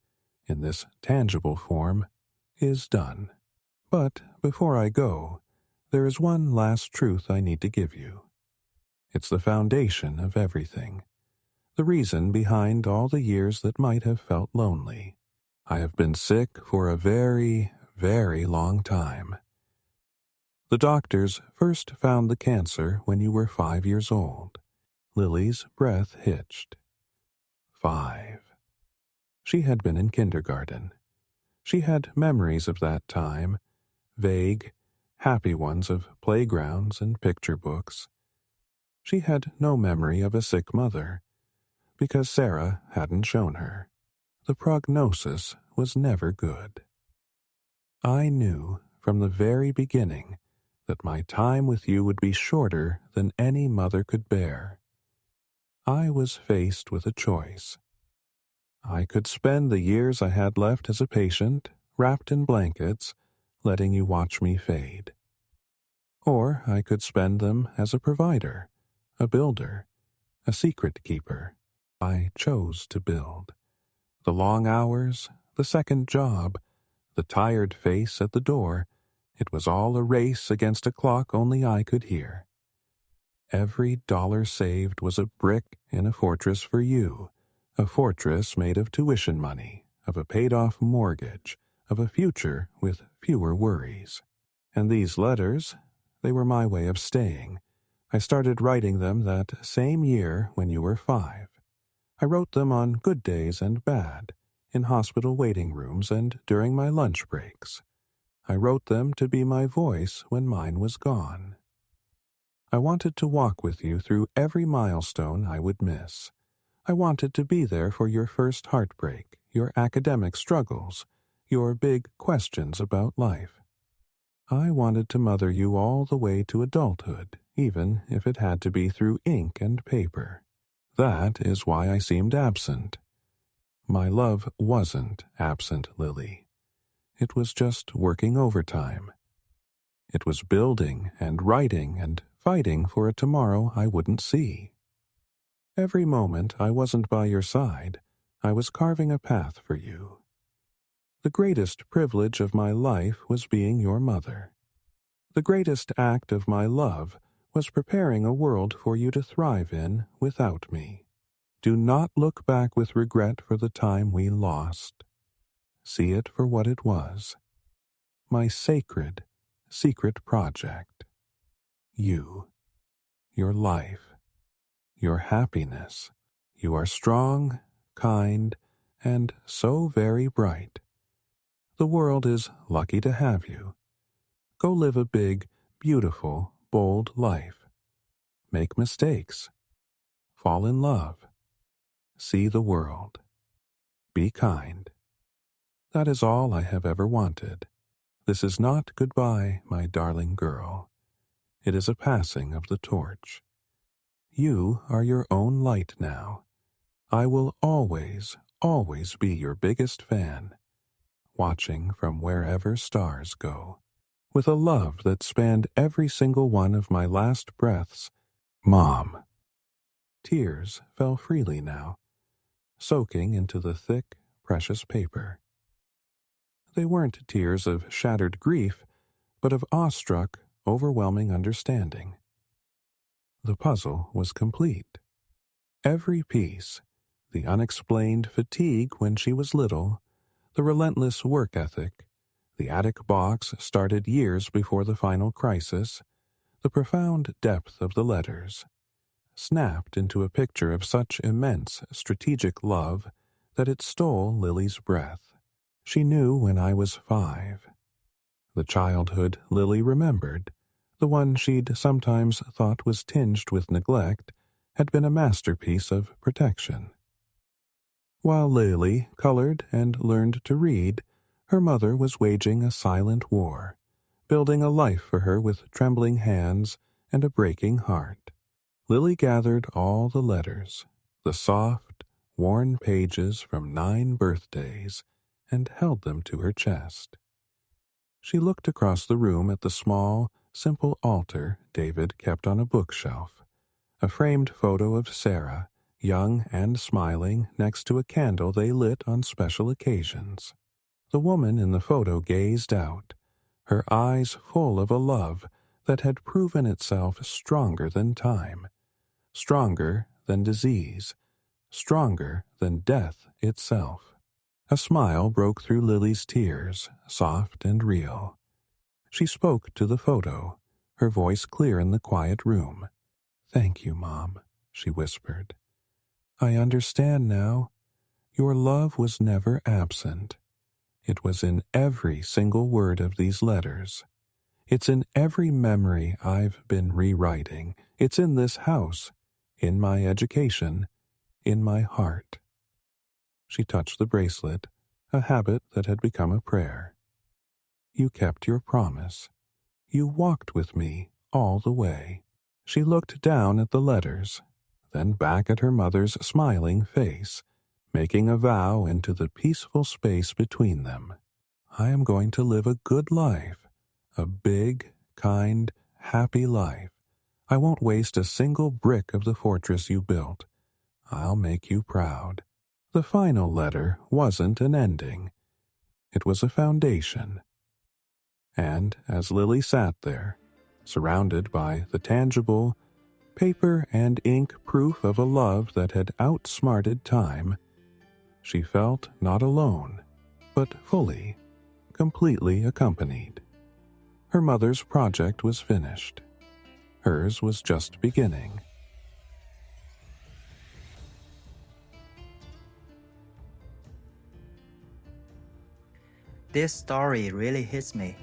in this tangible form, is done. But before I go, there is one last truth I need to give you. It's the foundation of everything, the reason behind all the years that might have felt lonely. I have been sick for a very, very long time. The doctors first found the cancer when you were 5 years old." Lily's breath hitched. 5. She had been in kindergarten. She had memories of that time, vague, happy ones of playgrounds and picture books. She had no memory of a sick mother, because Sarah hadn't shown her. The prognosis was never good. I knew from the very beginning that my time with you would be shorter than any mother could bear. I was faced with a choice. I could spend the years I had left as a patient, wrapped in blankets, letting you watch me fade. Or I could spend them as a provider, a builder, a secret keeper. I chose to build. The long hours, the second job, the tired face at the door, it was all a race against a clock only I could hear. Every dollar saved was a brick in a fortress for you, a fortress made of tuition money, of a paid-off mortgage, of a future with fewer worries. And these letters, they were my way of staying. I started writing them that same year when you were 5. I wrote them on good days and bad, in hospital waiting rooms and during my lunch breaks. I wrote them to be my voice when mine was gone. I wanted to walk with you through every milestone I would miss. I wanted to be there for your first heartbreak your academic struggles, your big questions about life. I wanted to mother you all the way to adulthood, even if it had to be through ink and paper. That is why I seemed absent. My love wasn't absent, Lily. It was just working overtime. It was building and writing and fighting for a tomorrow I wouldn't see. Every moment I wasn't by your side, I was carving a path for you. The greatest privilege of my life was being your mother. The greatest act of my love was preparing a world for you to thrive in without me. Do not look back with regret for the time we lost. See it for what it was. My sacred, secret project. You. Your life. Your happiness. You are strong, kind, and so very bright. The world is lucky to have you. Go live a big, beautiful, bold life. Make mistakes. Fall in love. See the world. Be kind. That is all I have ever wanted. This is not goodbye, my darling girl. It is a passing of the torch. You are your own light now. I will always, always be your biggest fan, watching from wherever stars go, with a love that spanned every single one of my last breaths. Mom. Tears fell freely now, soaking into the thick, precious paper. They weren't tears of shattered grief, but of awestruck, overwhelming understanding. The puzzle was complete. Every piece, the unexplained fatigue when she was little, the relentless work ethic, the attic box started years before the final crisis, the profound depth of the letters, snapped into a picture of such immense strategic love that it stole Lily's breath. She knew when I was 5. The childhood Lily remembered, the one she'd sometimes thought was tinged with neglect, had been a masterpiece of protection. While Lily colored and learned to read, her mother was waging a silent war, building a life for her with trembling hands and a breaking heart. Lily gathered all the letters, the soft, worn pages from 9 birthdays, and held them to her chest. She looked across the room at the small, simple altar David kept on a bookshelf, a framed photo of Sarah, young and smiling, next to a candle they lit on special occasions. The woman in the photo gazed out, her eyes full of a love that had proven itself stronger than time, stronger than disease, stronger than death itself. A smile broke through Lily's tears, soft and real. She spoke to the photo, her voice clear in the quiet room. "Thank you, Mom," she whispered. "I understand now. Your love was never absent. It was in every single word of these letters. It's in every memory I've been rewriting. It's in this house, in my education, in my heart." She touched the bracelet, a habit that had become a prayer. "You kept your promise. You walked with me all the way." She looked down at the letters, then back at her mother's smiling face, making a vow into the peaceful space between them. "I am going to live a good life, a big, kind, happy life. I won't waste a single brick of the fortress you built. I'll make you proud." The final letter wasn't an ending. It was a foundation. And as Lily sat there, surrounded by the tangible, paper and ink proof of a love that had outsmarted time, she felt not alone, but fully, completely accompanied. Her mother's project was finished. Hers was just beginning.
This story really hits me.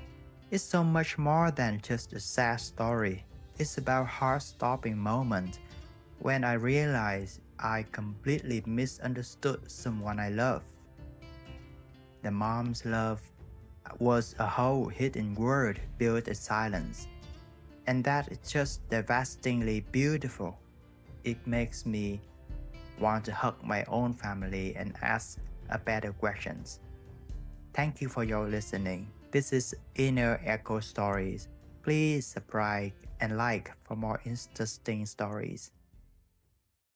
It's so much more than just a sad story. It's about heart-stopping moment when I realized I completely misunderstood someone I love. the mom's love was a whole hidden world built in silence. And that is just devastatingly beautiful. It makes me want to hug my own family and ask a better questions. Thank you for your listening. This is Inner Echo Stories. Please subscribe and like for more interesting stories.